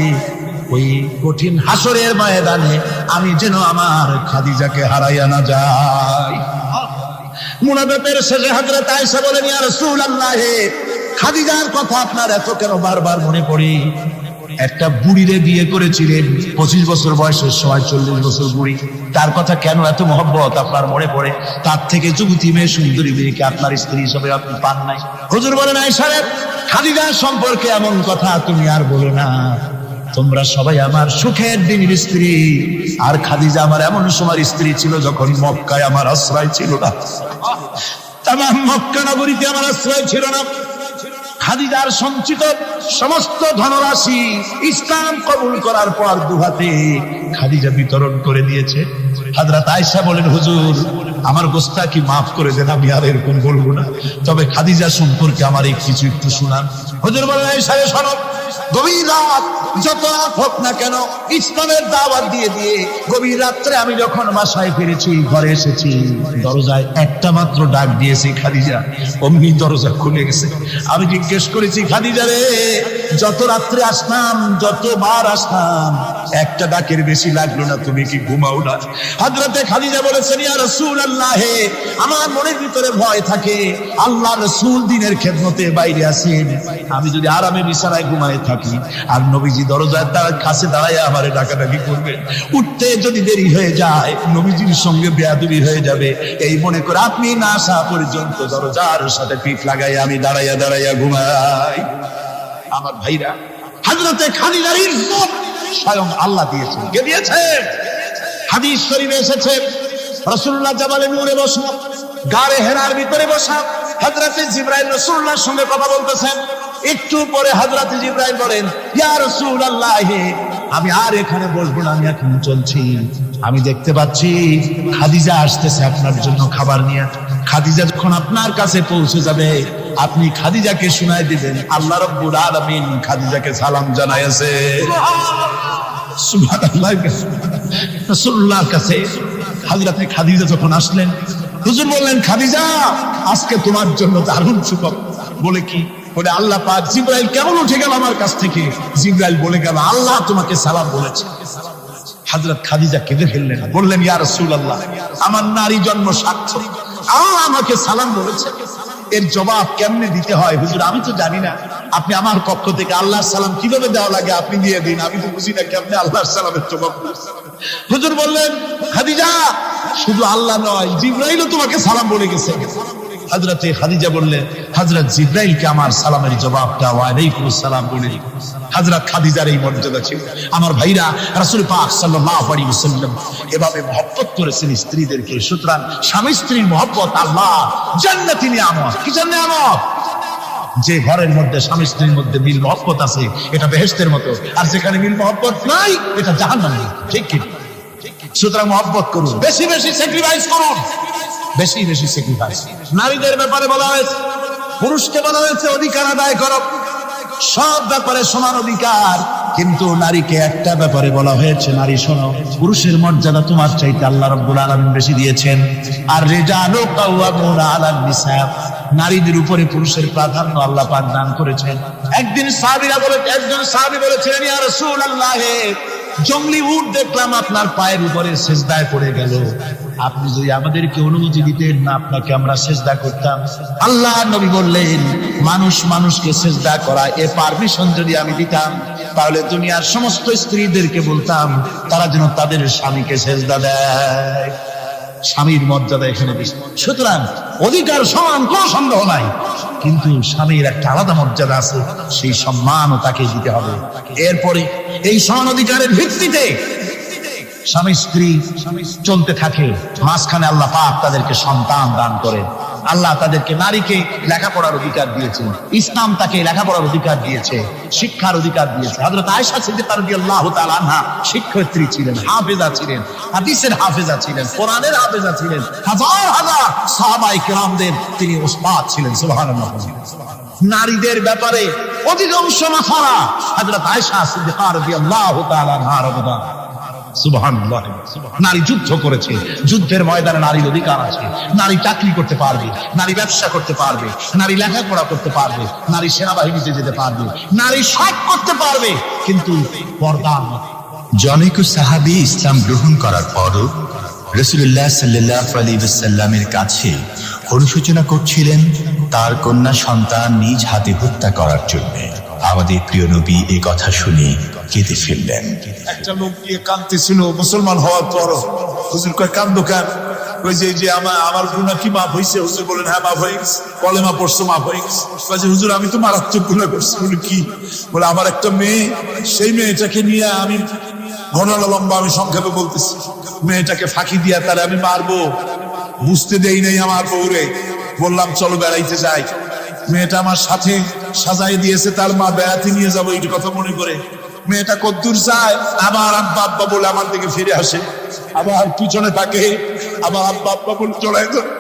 [SPEAKER 2] ওই কঠিন হাসরের ময়দানে আমি যেন আমার খাদিজাকে হারাইয়া না যাই। মুনাজাতের শেষে হযরত আয়েশা বলেন, ইয়া রাসূলুল্লাহ, খাদিজার কথা আপনার এত কেন বারবার মনে পড়ে? একটা বুড়িরে বিয়ে করেছিলেন 25 বছর বয়সের সময়, 40 বছর বুড়ি, তার কথা কেন এত মহব্বত আপনার মনে পড়ে? তার থেকে যুবতী মেয়ে, সুন্দরী মেয়েকে আপনার স্ত্রী হিসেবে আপনি পান নাই। হুজুর বলেন, আয়েশা রে, খাদিজার সম্পর্কে এমন কথা তুমি আর বলো না, তোমরা সবাই আমার সুখের দিনের স্ত্রী, আর খাদিজা আমার এমন সময় স্ত্রী ছিল যখন মক্কায় আমার আশ্রয় ছিল না, তামাম মক্কা নগরীতে আমার আশ্রয় ছিল না। খাদিজার সঞ্চিত সমস্ত ধনরাশি ইসলাম কবুল করার পর দুহাতে খাদিজা বিতরণ করে দিয়েছে। হযরত আয়েশা বলেন, হুজুর আমার গোস্তাকি মাফ করে দেন, আমি আর এরকম বলবো না, তবে খাদিজা সম্পর্কে আমার কিছু একটু শোনান। হুজুর বলেন, আয়েশা রে, শোনো, গভীর রাত যত রাত হোক না কেন, ইসলামের দাওয়াত দিয়ে দিয়ে গভীর রাত্রে আমি যখন বাসায় ফিরেছি, ঘরে এসেছি, দরজায় একটা মাত্র ডাক দিয়েছি, খাদিজা, অমনি দরজা খুলে গেছে। আমি জিজ্ঞেস করেছি, খাদিজা রে, যত রাত্রে আসলাম, যতবার আসলাম, একটা ডাকের বেশি লাগলো না, তুমি কি ঘুমাও না? হযরতে খাদিজা বলেছেন, ইয়া রাসূলুল্লাহ, আমার মনের ভিতরে ভয় থাকে, আল্লাহ রাসূল দিনের খেদমতে বাইরে আছেন, আমি যদি আরামে বিছানায় ঘুমায় থাকি আর নবীজি দরজার কাছে দাঁড়ায় আমারে ডাকাডাকি করবে, উঠতে যদি দেরি হয়ে যায় নবীজির সঙ্গে বেয়াদবি হয়ে যাবে, এই মনে করে আপনি না আসা পর্যন্ত দরজার সাথে পিঠ লাগাই আমি দাঁড়াইয়া দাঁড়াইয়া ঘুমাই। আমার ভাইরা, হযরতে খাদিজার ইজ্জত স্বয়ং আল্লাহ দিয়েছেন। কে দিয়েছেন? হাদিস শরীফে এসেছে রাসূলুল্লাহ জাবালে নূরে বসা, গারে হেরার ভিতরে বসা, হযরতে জিবরাইল রাসূলুল্লাহর সঙ্গে কথা বলতেছেন। একটু পরে হযরতে জিবরাইল বলেন, ইয়া রাসূলুল্লাহ, আমি আর এখানে বসবো না, আমি এখন চলছি। আমি দেখতে পাচ্ছি খাদিজা আসতেছে আপনার জন্য খাবার নিয়ে। খাদিজা যখন আপনার কাছে পৌঁছে যাবে, আপনি খাদিজাকে শুনাই দিবেন আল্লাহ রাব্বুল আলামিন খাদিজাকে সালাম জানাইছে। সুবহানাল্লাহ। রাসূলুল্লাহর কাছে হযরতে খাদিজা যখন আসলেন, হুজুর বললেন, খাদিজা, আজকে তোমার জন্য দারুণ সুখবর। বলে কি? বলে আল্লাহ পাক, জিবরাইল কেমন উঠে গেল আমার কাছ থেকে। জিবরাইল বলে গেল, আল্লাহ তোমাকে সালাম বলেছে। হযরত খাদিজা কেঁদে ফেললেন, বললেন, ইয়া রাসূলুল্লাহ, আমার নারী জন্ম সাক্ষ্য, আল্লাহ আমাকে সালাম বলেছে। এর জবাব কেমনে দিতে হয় হুজুর? আমি তো জানি না। আপনি আমার পক্ষ থেকে আল্লাহর সালাম কিভাবে দেওয়া লাগে আপনি দিয়ে দিন, আমি তো বুঝি না কেমনে আল্লাহর সালামের জবাব। হুজুর বললেন, খাদিজা, শুধু আল্লাহ নয়, জিবরাইলও তোমাকে সালাম বলে গেছে। হযরতে খাদিজা বললেন, হযরত জিবরাইলকে আমার সালামের জবাবটা ওয়ালাইকুমুস সালাম বলে দিন। হযরত খাদিজার এই মর্যাদা ছিল। আমার ভাইরা, রাসূল পাক সাল্লাল্লাহু আলাইহি ওয়াসাল্লাম এভাবে মহব্বত করেছেন স্ত্রীদেরকে। সুতরাং স্বামী স্ত্রীর মহব্বত আল্লাহ জান্নাতি নিয়ামত। কি নিয়ামত? যে ঘরের মধ্যে স্বামী স্ত্রীর মধ্যে মিল মহব্বত আছে, এটা বেহেশতের মতো। আর যেখানে মিল মহব্বত নাই, এটা জাহান্নাম। ঠিক কি? সুতরাং মহব্বত করুন, বেশি বেশি স্যাক্রিফাইস করুন, বেশি বেশি স্যাক্রিফাইস। নারীদের ব্যাপারে বলা হয়েছে, পুরুষকে বলা হয়েছে অধিকার আদায় করো, সব ব্যাপারে সমান অধিকার। কিন্তু নারীকে একটা ব্যাপারে বলা হয়েছে, নারী শোনো, পুরুষের মর্যাদা তোমার চাইতে আল্লাহ রাব্বুল আলামিন বেশি দিয়েছেন। আর রিজালু কাওয়ামুনা আলান নিসা, নারীদের উপরে পুরুষের প্রাধান্য আল্লাহ পাক দান করেছেন। একজন সাহাবী বলেছিলেন, ইয়া রাসূলুল্লাহ, জঙ্গলি উট দেখলাম আপনার পায়ের উপরে সেজদায় পড়ে গেল, আপনি যদি আমাদেরকে অনুমতি দিতেন না, আপনাকে আমরা সেজদা করতাম। আল্লাহ নবী বললেন, মানুষ মানুষকে সেজদা করা, এ পারমিশন যদি আমি দিতাম, তাহলে দুনিয়ার সমস্ত স্ত্রীদেরকে বলতাম তারা যেন তাদের স্বামীকে সেজদা দেয়। স্বামীর মর্যাদা এখানে বেশি। সুতরাং অধিকার সমান, কোনো সন্দেহ নাই, কিন্তু স্বামীর একটা আলাদা মর্যাদা আছে, সেই সম্মানও তাকে দিতে হবে। এরপরে এই সমান অধিকারের ভিত্তিতে স্বামী স্ত্রী চলতে থাকে। মাঝখানে আল্লাহ পাক তাদেরকে সন্তান দান করে। আল্লাহ তাদেরকে, নারীকে লেখাপড়ার অধিকার দিয়েছে, ইসলাম তাকে লেখাপড়ার অধিকার দিয়েছে, শিক্ষার অধিকার দিয়েছে। হযরত আয়েশা সিদ্দিকা রাদিয়াল্লাহু তাআলা আনহা শিক্ষয়িত্রী ছিলেন, হাফেজা ছিলেন, হাদিসের হাফেজা ছিলেন, কোরআনের হাফেজা ছিলেন। হাজার হাজার সাহাবায়ে কেরামদের তিনি উস্তাদ ছিলেন। সুবহানাল্লাহ। নারীদের ব্যাপারে অধিকাংশ মাসালা হযরত আয়েশা সিদ্দিকা রাদিয়াল্লাহু তাআলা আনহা রাদিয়াল্লাহু। সুবহানাল্লাহ। নারী যুদ্ধ করেছে, যুদ্ধের ময়দানে নারীর অধিকার আছে। নারী চাকরি করতে পারবে, নারী ব্যবসা করতে পারবে, নারী লেখাপড়া করতে পারবে, নারী সেনাবাহিনীতে যেতে পারবে, নারী সব করতে পারবে, কিন্তু পর্দা।
[SPEAKER 3] জনৈক সাহাবী ইসলাম গ্রহণ করার পরও রাসূলুল্লাহ সাল্লাল্লাহু আলাইহি ওয়াসাল্লামের কাছে অনুশোচনা করছিলেন তার কন্যা সন্তান নিজ হাতে হত্যা করার জন্য। আমাদের প্রিয় নবী এই কথা শুনে কেঁদে ফেললেন।
[SPEAKER 4] একটা লোক গিয়ে কাঁদতেছিল মুসলমান হওয়ার পর। হুজুর কয়, কান্দো কেন? কই যে আমার গুনাহ কি মাফ হয়েছে? হুজুর বলেন, হ্যাঁ মাফ হয়ে গেছে। কলেমা পড়ছো, মাফ হয়ে গেছে। কয় যে হুজুর, আমি তো মারাত্মক গুনাহ করছি। বলে কি? বলে আমার একটা মেয়ে, সেই মেয়েটাকে নিয়ে আমি ঘটনা লম্বা, আমি সংক্ষেপে বলতেছি। মেয়েটাকে ফাঁকি দিয়া তারে আমি মারবো, বুঝতে দেই নাই আমার বউরে। বললাম চলো বেড়াইতে যাই। মেয়েটা আমার সাথে সাজাই দিয়েছে, তার মা বেড়াতে নিয়ে যাবো এই কথা মনে করে। মেয়েটা কদ্দূর যায়, আমার আব্বা আব্বা বলে আমার দিকে ফিরে আসে, আবার পিছনে থাকে, আবার আব্বা আব্বা বলে চড়াই ধরে।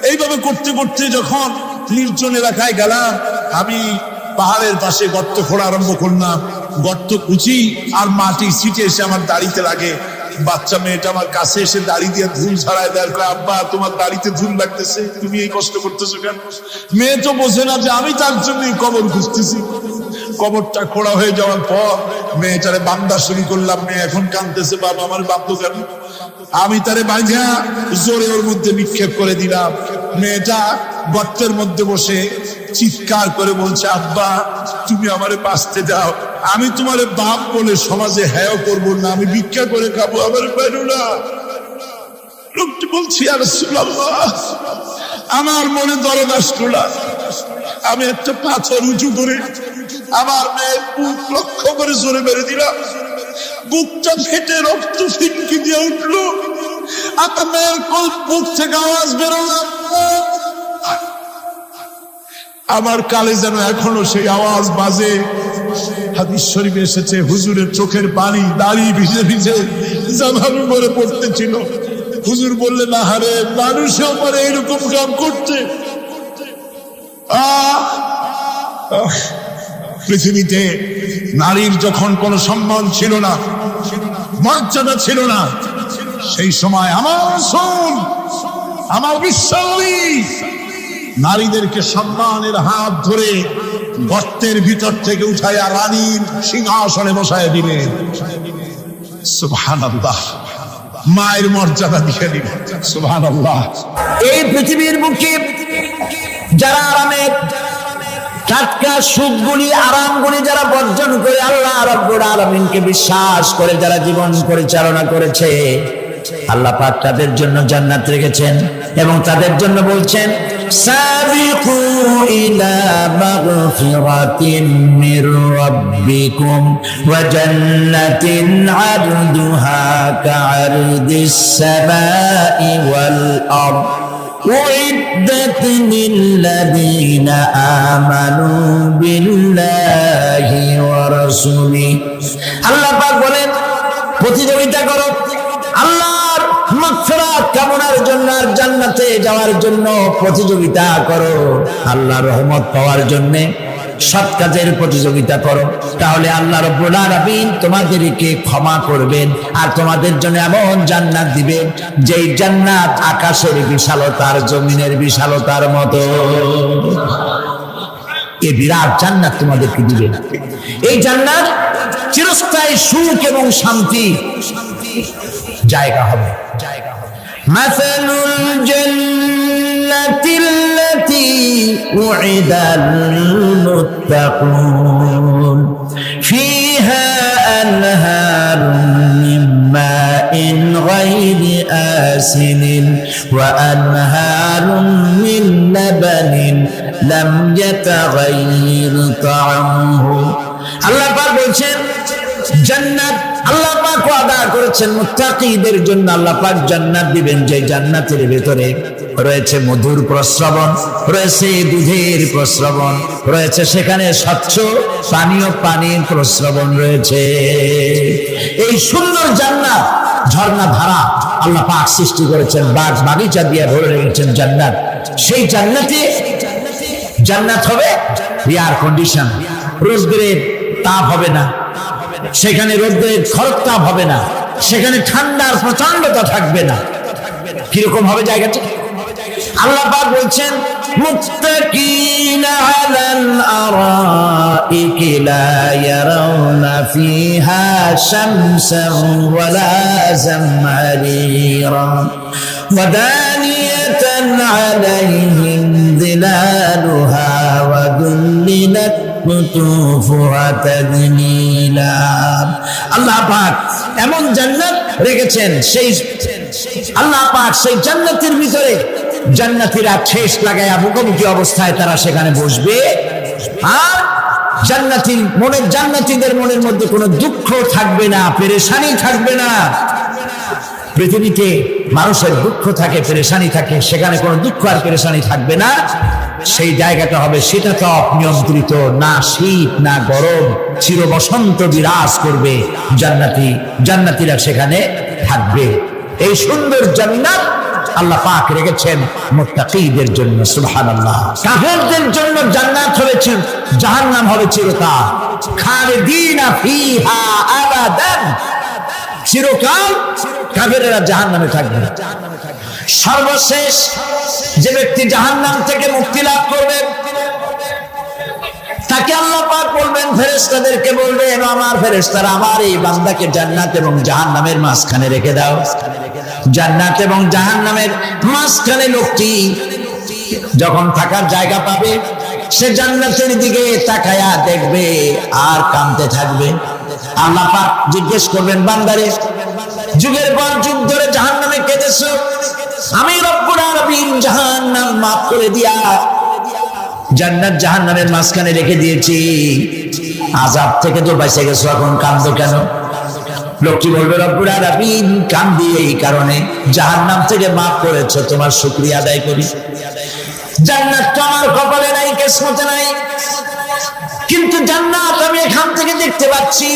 [SPEAKER 4] এইভাবে করতে করতে যখন নির্জন এলাকায় গেলাম, আমি পাহাড়ের পাশে গর্ত খোঁড়া আরম্ভ করলাম। গর্ত কুচি আর মাটি ছিটে এসে আমার দাড়িতে লাগে। বাচ্চা মেয়েটা আমার কাছে এসে দাড়ি দিয়ে ধুল ছাড়াই দেয়। আব্বা, তোমার দাড়িতে ধুল লাগতেছে, তুমি এই কষ্ট করতেছো কেন? মেয়ে তো বোঝে না যে আমি তার জন্যই কবর খুঁজতেছি। কবরটা খোঁড়া হয়ে যাওয়ার পর মেয়েটারে বান্দা শুরু করলাম। মেয়ে এখন কাঁদতেছে, বাবা আমার বান্ধব কেন? আমি তারে বাঁধা জোরে ওর মধ্যে নিক্ষেপ করে দিলাম। মেয়েটা গর্তের মধ্যে বসে চিৎকার করে বলছে, আব্বা তুমি আমারে বাঁচতে দাও, আমি তোমারে বাপ বলে সমাজে হেয় করবো না, আমি ভিক্ষা করে খাবো, আমার পারো না। লোকটি বলছি, আর রাসূলুল্লাহ, আমার মনে দরদ আসলো না। আমি একটা পাথর উঁচু করে আমার মেয়ের বুক লক্ষ্য করে জোরে মেরে দিলাম। বুকটা ফেটে রক্ত ফিটকি দিয়ে উঠলো, আকামের বুক থেকে আওয়াজ বেরোলো, আমার কালে যেন এখনো সেই আওয়াজ বাজে। হাদিস শরীফে এসেছে হুজুরের চোখের পানি দাড়ি ভিজে ভিজে জামার উপরে পড়তেছিল। হুজুর বললেন, আহারে মানুষও পারে এরকম কাম করতে। পৃথিবীতে নারীর যখন কোনো সম্মান ছিল না, মর্যাদা ছিল না, সেই সময় আমার রাসূল, আমার বিশ্বনবী নারীদেরকে সম্মানের হাত ধরে গর্তের ভিতর থেকে উঠাইয়া রানীর সিংহাসনে বসায় দিলেন। সুবহানাল্লাহ, মায়ের মর্যাদা দিয়ে দিলেন। সুবহানাল্লাহ।
[SPEAKER 2] এই পৃথিবীর বুকে যারা আরামের টাটকা সুখগুলি আরামগুলি যারা বর্জন করে আল্লাহ রাব্বুল আলামিনকে বিশ্বাস করে যারা জীবন পরিচালনা করেছে, আল্লাহ পাক তাদের জন্য জান্নাত রেখেছেন এবং তাদের জন্য বলছেন, সাবিকু ইলা মাগফিরাতিন মির রাব্বিকুম ওয়া জান্নাতিন আরদুহা কাআরদিস সামাই ওয়াল আরদ উইদ্দাত লিল্লাযীনা আমানু বিল্লাহি ওয়া রাসূলিহি। আল্লাহ পাক বলেন, প্রতিযোগিতা করো আল্লাহর মাগফিরাত কামনার জন্য আর জান্নাতে যাওয়ার জন্য প্রতিযোগিতা করো, আল্লাহর রহমত পাওয়ার জন্য সৎ কাজের প্রতিযোগিতা করো, তাহলে আল্লাহ রাব্বুল আলামিন তোমাদেরকে ক্ষমা করবেন আর তোমাদের জন্য এমন জান্নাত দিবেন যেই জান্নাত আকাশের বিশালতার জমিনের বিশালতার মতো। এই বিরাট জান্নাত তোমাদেরকে দিবেন। এই জান্নাত চিরস্থায়ী সুখ এবং শান্তি জায়গা হবে। মাসালুল জান্নাতিল্লাতী উইদাল মুত্তাকুন ফিহা আনহারুম মিন মাইন গায়রি আসিনিন ওয়া আনহারুম মিন লাবানিন লাম ইয়াতাগায়্যার তা'আমুহু। আল্লাহ পাক বলছেন, জান্নাত আল্লাহ পাক ওয়াদা করেছেন মুত্তাকিদের জন্য। আল্লাহ পাক জান্নাত দিবেন, যে জান্নাতের ভিতরে রয়েছে মধুর প্রস্রবণ, রয়েছে দুধের প্রস্রবণ, রয়েছে সেখানে স্বচ্ছ পানির প্রস্রবণ রয়েছে। এই সুন্দর জান্নাত ঝর্ণা ধারা আল্লাহ পাক সৃষ্টি করেছেন, বাগ বাগিচা দিয়ে ভরে রেখেছেন জান্নাত। সেই জান্নাত হবে এয়ার কন্ডিশন, রোদ্রের তাপ হবে না সেখানে, রোদ্রের খরক তাপ হবে না সেখানে, ঠান্ডার প্রচন্ডতা থাকবে না। কিরকম হবে জায়গাটি? আল্লাহ পাক বলছেন, মুত্তাকিনা আলাল আরাইকি লা ইয়ারাউনা ফিহা শামসান ওয়ালা জামহারিরা ওয়া দানিয়াতান আলাইহিম যিলালুহা ওয়া দুল্লিলাত কুতুফুহা তাদলীলা। আল্লাহ পাক এমন জান্নাত রেখেছেন, সেই আল্লাহ পাক সেই জান্নাতের ভিতরে জান্নাতীরা ঠেস লাগায়া মুখোমুখি অবস্থায় তারা সেখানে বসবে, আর জান্নাতীদের মনের মধ্যে কোনো দুঃখ থাকবে না, পেরেশানি থাকবে না। পৃথিবীতে মানুষের দুঃখ থাকে, পেরেশানি থাকে, সেখানে কোনো দুঃখ আর পেরেশানি থাকবে না। সেই জায়গাটা হবে শীতাতপ নিয়ন্ত্রিত, না শীত না গরম, চির বসন্ত বিরাজ করবে। জান্নাতীরা সেখানে থাকবে। এই সুন্দর জান্নাত আল্লাহ পাক রেখেছেন মুত্তাকিদের জন্য। সুবহানাল্লাহ। কাফেরদের জন্য জান্নাত হবে, জাহান্নাম হবে চিরকাল। খালিদিনা ফিহা আবাদান, চিরকাল কাফেররা জাহান্নামে থাকবে। সর্বশেষ যে ব্যক্তি জাহান্নাম থেকে মুক্তি লাভ করবে তাকে আল্লাহ পাক বলবেন, ফেরেশতাদেরকে বলবেন, আমার ফেরেশতারা আমার এই বান্দাকে জান্নাত এবং জাহান্নামের মাঝখানে রেখে দাও। জান্নাত এবং জাহান্নামের মাঝখানে লোকটি যখন থাকার জায়গা পাবে, সে জান্নাতের দিকে তাকায়া দেখবে আর কাঁদতে থাকবে। আল্লাহ পাক জিজ্ঞেস করবেন, বান্দারে যুগের পর যুগ ধরে জাহান্নামে কেঁদেছো, আমি রব্বুল আলামিন জাহান্নাম মাফ করে দিয়া জান্নাত জাহান্নামের মাঝখানে রেখে দিয়েছি, আযাব থেকে তো বেঁচে গেছো, এখন কাঁদো কেন?
[SPEAKER 1] লোকটি বলবে রব্বুল আলামিন কান্দি এই কারণে জাহান্নাম থেকে মাফ করেছো, তোমার শুকরিয়া আদায় করি। জান্নাত তো আমার কপালে নাই, কিসমতে নাই, কিন্তু জান্নাত আমি এখান থেকে দেখতে পাচ্ছি।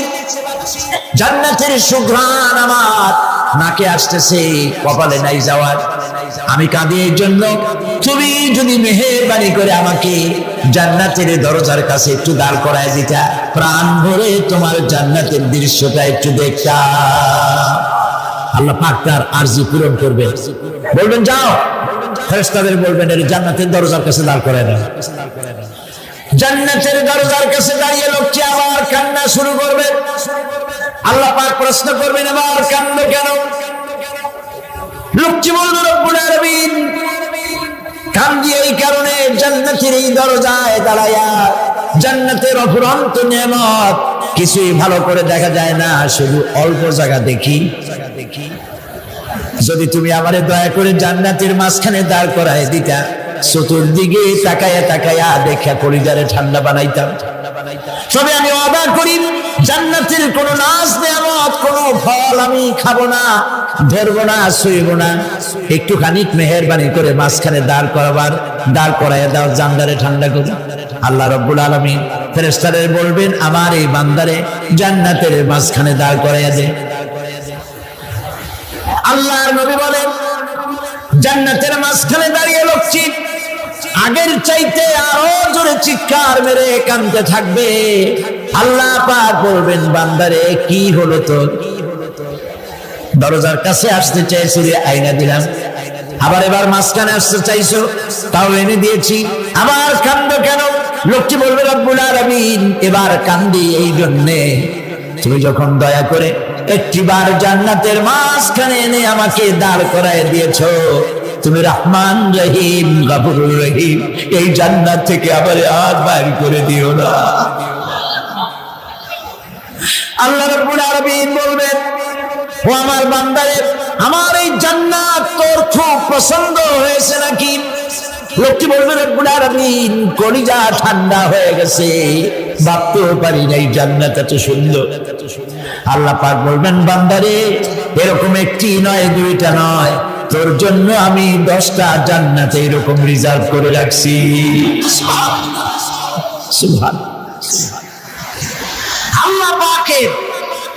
[SPEAKER 1] জান্নাতের সুঘ্রাণ আমার নাকে আসতেছে, কপালে নাই যাওয়ার। আমি কাঁদি এই জন্য, তুমি যদি মেহেরবানি করে আমাকে জান্নাতের দরজার কাছে একটু দাঁড় করায় দিতা, প্রাণ ভরে তোমার জান্নাতের দৃশ্যটা একটু দেখতাম। আল্লাহ পাক তার আরজি পূরণ করবে, বলবেন যাও, ফেরেশতাদের বলবেন এর জান্নাতের দরজার কাছে দাঁড় করায় দাও। জান্নাতের দরজার কাছে দাঁড়িয়ে লোকটি আবার কান্না শুরু করবে। আল্লাহ পাক প্রশ্ন করবেন, আবার কান্দ কেন? লোকটি বলবে রব্বুল আলামিন কান্দি এই কারণে, জান্নাতের এই দরজায় দাঁড়ায়া জান্নাতের অফুরন্ত নেয়ামত কিছুই ভালো করে দেখা যায় না, শুধু অল্প জায়গা দেখি। যদি তুমি আমারে দয়া করে জান্নাতের মাঝখানে দাঁড় করায় দিতা, চতুর্দিকে তাকায়া তাকায়া দেখা কলিজারে ঠান্ডা বানাইতাম। তবে আমি ওয়াদা করি জান্নাতের কোন নাজ নেয়ামত, কোন ফল আমি খাবো না, ধরবো না, ছুঁইব না। একটুখানি মেহেরবানি করে মাঝখানে দাঁড় করাইয়া দাও, জান্নারে ঠান্ডা করে। আল্লাহ রাব্বুল আলামিন ফেরেশতাদের বলবেন, আমার এই বান্দারে জান্নাতের মাঝখানে দাঁড় করাইয়া দে। আল্লাহর নবী বলেন, জান্নাতের মাঝখানে দাঁড়িয়ে লোকটি আগের চাইতে আরো জোরে চিৎকার মেরে কাঁদতে থাকবে। আল্লাহ পাক বলবেন, বান্দারে কি হলো তোর? দরজার কাছে আসতে চাইছো, আইনা দিলাম। আবার এবার মাঝখানে আসতে চাইছো, তাও এনে দিয়েছি। আবার কান্দো কেন? লোকটি বলবে রব্বুল আলামিন এবার কান্দি এই জন্যে, তুমি যখন দয়া করে একটিবার জান্নাতের মাঝখানে এনে আমাকে দাঁড় করায় দিয়েছো, তুমি রহমান রহিম গফুরুর রহিম, এই জান্নাত থেকে আবার আর বাইর করে দিও না। আল্লাহ রাব্বুল আলামিন বলবেন, ও আমার বান্দারে, আমার এই জান্নাত তোর খুব পছন্দ হয়েছে নাকি? লোকটি বলবে রব্বুল আলামিন কলিজা ঠান্ডা হয়ে গেছে, ভাবতেও পারি নাই জান্নাত এত সুন্দর। আল্লাহ পাক বলবেন, বান্দারে এরকম একটি নয়, দুইটা নয়, তোর জন্য আমি 10টা জান্নাতে এরকম রিজার্ভ করে রাখছি। সুবহানাল্লাহ।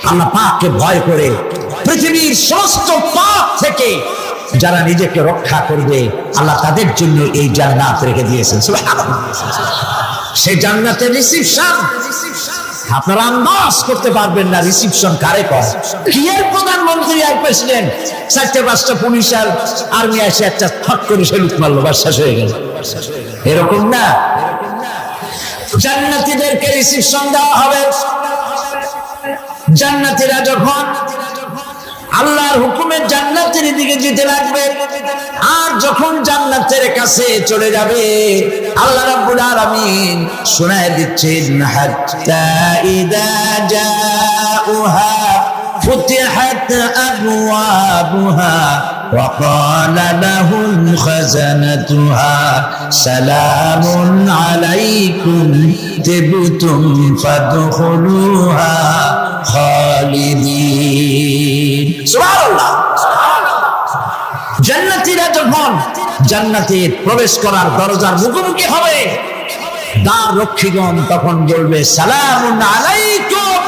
[SPEAKER 1] আল্লাহ পাককে ভয় করে পৃথিবীর সমস্ত পাপ থেকে যারা নিজেকে রক্ষা করবে, আল্লাহ তাদের জন্য এই জান্নাত রেখে দিয়েছেন। সুবহানাল্লাহ। সেই জান্নাতের রিসিপশন আপনারা আন্দাজ করতে পারবেন না, রিসিপশন কারে কয়। কি এর প্রধানমন্ত্রী আর প্রেসিডেন্ট 4-5টা পুলিশ আর আর্মি এসে একটা ঠক করে সেলুট মারলো, বাস শেষ হয়ে গেল, এরকম না। জান্নাতীদেরকে রিসিপশন দেওয়া হবে। জান্নাতীরা যখন আল্লাহর হুকুমে জান্নাতের দিকে যেতে লাগবে, আর যখন জান্নাতের কাছে চলে যাবে, আল্লাহ রাব্বুল আলামিন শোনায় দিচ্ছেন, হাত্তা ইদা জাউহা ফুতিহাত আবওয়াবুহা ওয়া ক্বালা লাহুম খাযানাতুহা সালামুন আলাইকুম তিবতুম ফাদখুলুহা খালিদিন। সুবহানাল্লাহ। জান্নাতীরা যখন জান্নাতে প্রবেশ করার দরজার মুখোমুখি হবে, দ্বার রক্ষীগণ তখন বলবে, সালামুন আলাইকুম,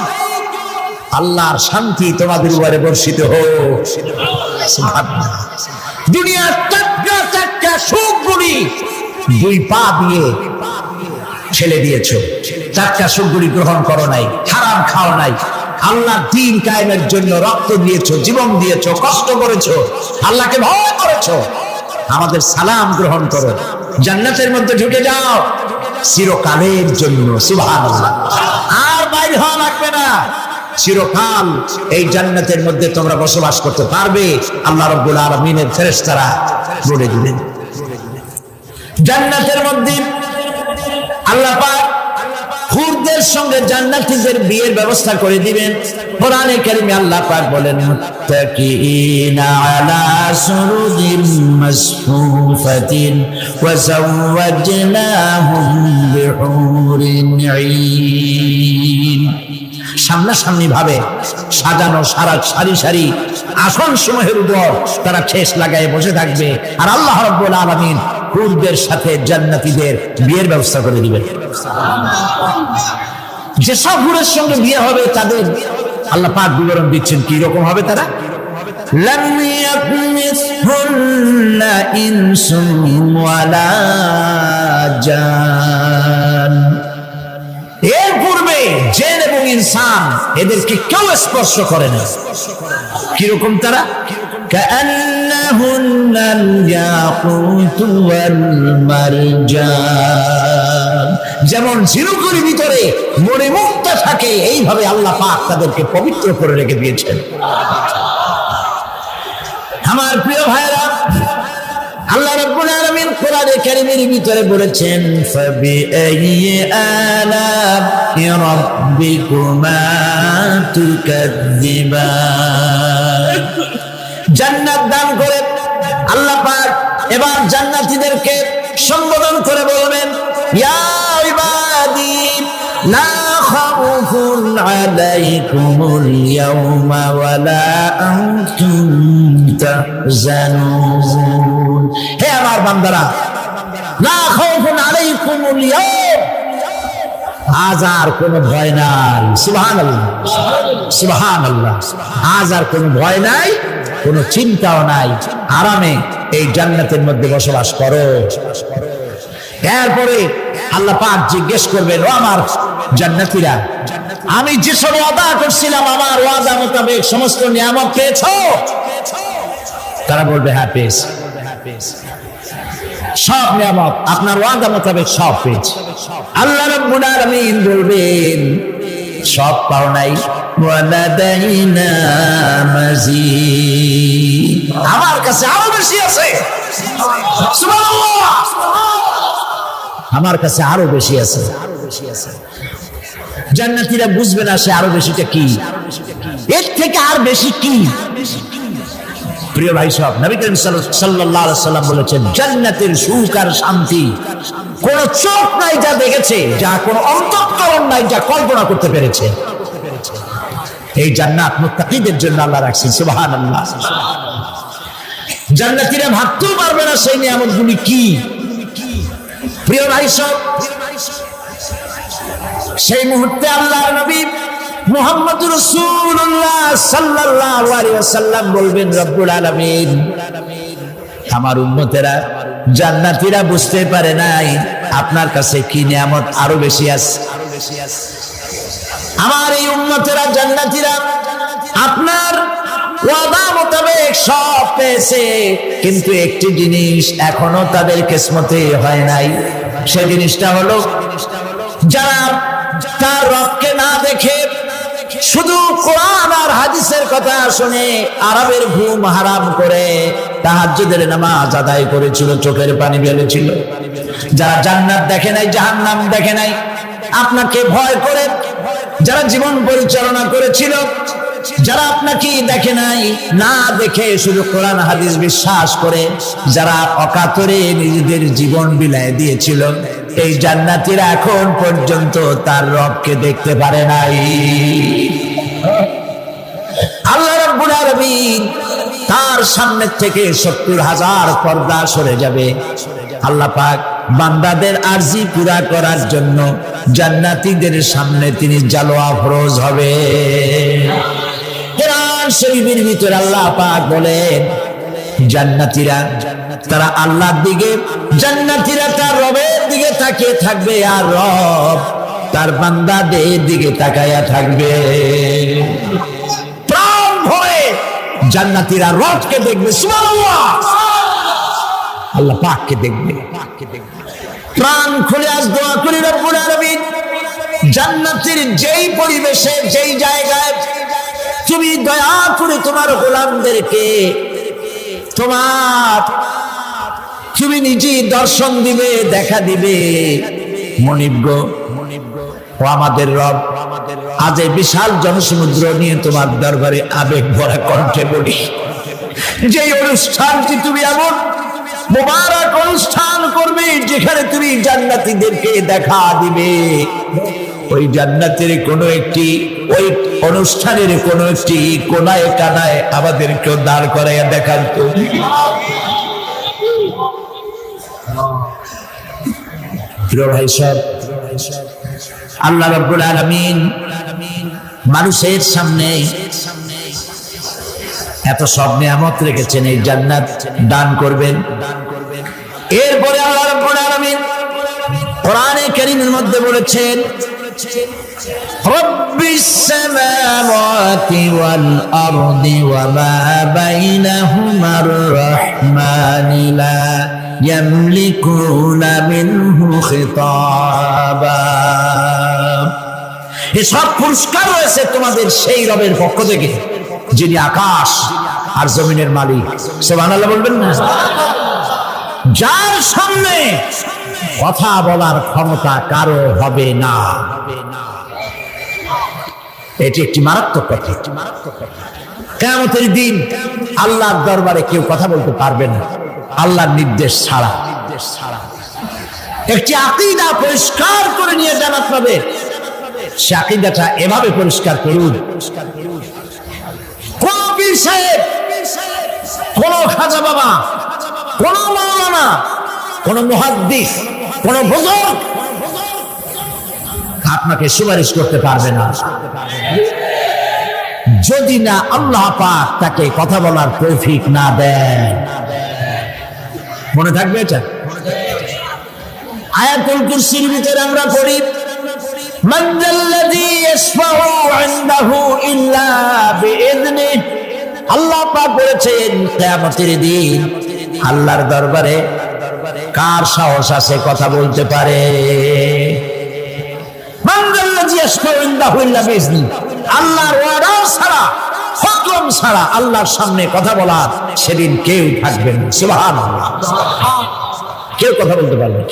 [SPEAKER 1] আল্লাহর শান্তি তোমাদের উপরে বর্ষিত হোক। সুবহানাল্লাহ। দুনিয়ার টাটকা সুখগুলি 2 পা দিয়ে ছেলে দিয়েছো, টাটকা সুখগুলি গ্রহণ করো নাই, হারাম খাও নাই, আল্লাহর দ্বীন কায়েমের জন্য রক্ত দিয়েছো, জীবন দিয়েছো, কষ্ট করেছো, আল্লাহকে ভয় করেছো। আমাদের সালাম গ্রহণ করো, জান্নাতের মধ্যে ঢুকে যাও চিরকালের জন্য। সুবহানাল্লাহ। আর বাইরে হওয়া লাগবে না, চিরকাল এই জান্নাতের মধ্যে তোমরা বসবাস করতে পারবে। আল্লাহ রাব্বুল আলামিনের ফেরেশতারা বলে দিলেন, জান্নাতের মধ্যে আল্লাহ পাক হুরদের সঙ্গে জান্নাতীদের বিয়ের ব্যবস্থা করে দিবেন। কোরআনে কারিমে আল্লাহ পাক বলেন, মুত্তাকিইনা আলা সুরুরিন মাসফুফাতিন ওয়া যাওয়াজনাহুম বিহুরিন ঈন। সামনাসামনি ভাবে সাজানো সারি সারি আসন সমূহের উপর তারা ঠেস লাগায় বসে থাকবে, আর আল্লাহ রাব্বুল আলামিন হুরদের সাথে জান্নাতীদের বিয়ের ব্যবস্থা করে দিবেন। যেসব হুরের সঙ্গে বিয়ে হবে তাদের আল্লাহ পাক বিবরণ দিচ্ছেন কি রকম হবে তারা। লাম ইয়াতমিসহুন্না ইনসুন ওয়ালা জান, এর পূর্বে জিন এবং ইনসান এদেরকে কেউ স্পর্শ করে না। কিরকম তারা? কাআন্নাহুন্নাল ইয়াকুতু ওয়াল মারজান, যেমন ঝিনুকের ভিতরে মণিমুক্তা থাকে এইভাবে আল্লাহ পাক তাদেরকে পবিত্র করে রেখে দিয়েছেন। আমার প্রিয় ভাইরা, আল্লাহ রাব্বুল আলামিন কোরআনে কারীমের ভিতরে বলেছেন ফাবিআইয়ি আলা'i রাব্বিকুমা তুকাযযিবান। জান্নাত দান করে আল্লাহ পাক এবার জান্নাতীদেরকে সম্বোধন করে বলবেন, ইয়া ইবাদি লা খাউফুন আলাইকুমুল ইয়াওমা ওয়ালা আনতুম তাহজানুন। হে আমার বান্দারা, লা খাউফুন আলাইকুমুল ইয়াওম, আজ আর কোনো ভয় নাই। সুবহানাল্লাহ, সুবহানাল্লাহ। আজ আর কোনো ভয় নাই, কোনো চিন্তাও নাই, আরামে এই জান্নাতের মধ্যে বসবাস করো। এরপরে আল্লাহ পাক জিজ্ঞেস করবেন, ও আমার জান্নাতীরা, আমি যেসব ওয়াদা করছিলাম আমার ওয়াদা মোতাবেক সমস্ত নিয়ামত পেয়েছো? তারা বলবে হ্যাঁ পেয়েছি, সব নিয়ামত আপনার ওয়াদা মোতাবেক সব পেয়েছি। আল্লাহ রাব্বুল আলামিন বলবেন সব পাও নাই, ওয়ালাদাইনা মাজিদ, আমার কাছে আরো বেশি আছে। সুবহানাল্লাহ, আমার কাছে আরো বেশি আছে। জান্নাতীরা বুঝবে না সে আরো বেশিটা কি, এর থেকে আর বেশি কি। প্রিয় ভাই সব, নবী করিম সাল্লাল্লাহু আলাইহি সাল্লাম বলেছেন জান্নাতের সুখ আর শান্তি কোন চোখ নাই যা দেখেছে, যা কোন অন্তঃকরণ নাই যা কল্পনা করতে পেরেছে। এই জান্নাত মুত্তাকিদের জন্য আল্লাহ রাখছেন। সুবহানাল্লাহ। জান্নাতীরা ভাবতেও পারবে না সেই নিয়ামতগুলি কি। প্রিয় ভাই সব, সেই মুহূর্তে আল্লাহর নবী মুহাম্মদুর রাসূলুল্লাহ সাল্লাল্লাহু আলাইহি ওয়াসাল্লাম বলবেন, রব্বুল আলামিন, আমার উম্মতেরা জান্নাতীরা বুঝতে পারে নাই আপনার কাছে কি নিয়ামত আরো বেশি আছে। আমার এই উম্মতেরা জান্নাতীরা আপনার ওয়াদা মোতাবেক সব পেয়েছে, কিন্তু একটি জিনিস এখনো তাদের কিসমতে হয় নাই। সেই জিনিসটা হলো যারা তার রবকে না দেখে শুধু কোরআন আর হাদিসের কথা শুনে আরবের ঘুম হারাম করে তাহাজ্জুদের নামাজ আদায় করেছিল, চোখের পানি ফেলেছিল, যারা জান্নাত দেখে নাই, জাহান্নাম দেখে নাই, আপনাকে ভয় করে যারা জীবন পরিচালনা করেছিল, যারা আপনাকে দেখে নাই, না দেখে শুধু কোরআন হাদিস বিশ্বাস করে যারা অকাতরে নিজেদের জীবন বিলায় দিয়েছিল, এই জান্নাতীরা এখন পর্যন্ত তার রবকে দেখতে পারে নাই। আল্লাহ রাব্বুল আলামিন তার সামনে থেকে ৭০,০০০ পর্দা সরে যাবে। আল্লাহ পাক বান্দাদের আরজি পুরা করার জন্য জান্নাতীদের সামনে তিনি জালোয়া ফরজ হবে। কোরআন শরীফের ভিতরে আল্লাহ পাক বলেন, জান্নাতীরা তারা আল্লাহর দিকে, জান্নাতীরা তার রবের দিকে তাকিয়ে থাকবে, আর রব তার বান্দাদের দিকে তাকায়া থাকবে। প্রাণ ভরে জান্নাতীরা রবকে দেখবে, সুবহানাল্লাহ, আল্লাহ পাককে দেখবে। প্রাণ খুলে আজ দোয়া করি, রব্বুল আলামিন জান্নাতের যেই পরিবেশে, যেই জায়গায় তুমি দয়া করে তোমার গোলামদেরকে তুমি নিজে দর্শন দিবে, দেখা দিবে। মনিব গো, ও আমাদের রব, আজ এই বিশাল জনসমুদ্র নিয়ে তোমার দরবারে আবেগ ভরা কণ্ঠে বলি, যে অনুষ্ঠানটি তুমি এমন মুবারক অনুষ্ঠান করবে যেখানে তুমি জান্নাতীদেরকে দেখা দিবে,
[SPEAKER 2] ওই জান্নাতের কোনো একটি ওই অনুষ্ঠানের কোনো একটি কোনায় কানায় আমাদেরকেও দাঁড় করাইয়া দেখান তো। প্রিয় ভাই সাহেব, আল্লাহ রাব্বুল আলামিন মানুষের সামনে এত সব নিয়ামত রেখেছেন, এই জান্নাত দান করবেন। এরপরে আল্লাহ রাব্বুল আলামিন কোরআনে কারীমের মধ্যে বলেছেন, রব্বিস সামাওয়াতি ওয়াল আরদি ওয়া মা বাইনাহুমার রাহমানি লা ইয়ামলিকুনা মিনহু খিতাবা। এসব পুরস্কার রয়েছে তোমাদের সেই রবের পক্ষ থেকে যিনি আকাশ আর জমিনের মালিক। সুবহানাল্লাহ বলবেন না? যার সামনে কথা বলার ক্ষমতা কারো হবে না। এটি একটি মারাত্মক কথা। কিয়ামতের দিন আল্লাহর দরবারে কেউ কথা বলতে পারবে না আল্লাহর নির্দেশ ছাড়া। একটি আকীদা পরিষ্কার করে নিয়ে জান্নাত পাবে, সে আকীদাটা এভাবে পরিষ্কার করুন, কোন পীর সাহেব, কোন খাজা বাবা, কোন মাওলানা, কোন মুহাদ্দিস, কোন বুজুর্গ আপনাকে সুপারিশ করতে পারবে না যদি না আল্লাহ পাক তাকে কথা বলার তৌফিক না দেন। মনে থাকবে এটা? আয়াতুল কুরসির ভিতরে আমরা পড়ি, মান যাল্লাযী ইয়াশফাউ ইনদাহু ইল্লা বিইذনিহি। আল্লাহ পাক বলেছেন কিয়ামতের দিন আল্লাহর দরবারে কার সাহস আছে কথা বলতে পারে? মান যাল্লাযী ইয়াশফাউ ইনদাহু ইল্লা বিইذনিহি। আল্লাহর ওয়াদা ছাড়া, হুকুম ছাড়া আল্লাহর সামনে কথা বলার সেদিন কেউ থাকবে না। সুবহানাল্লাহ। কেউ কথা বলতে পারবে না।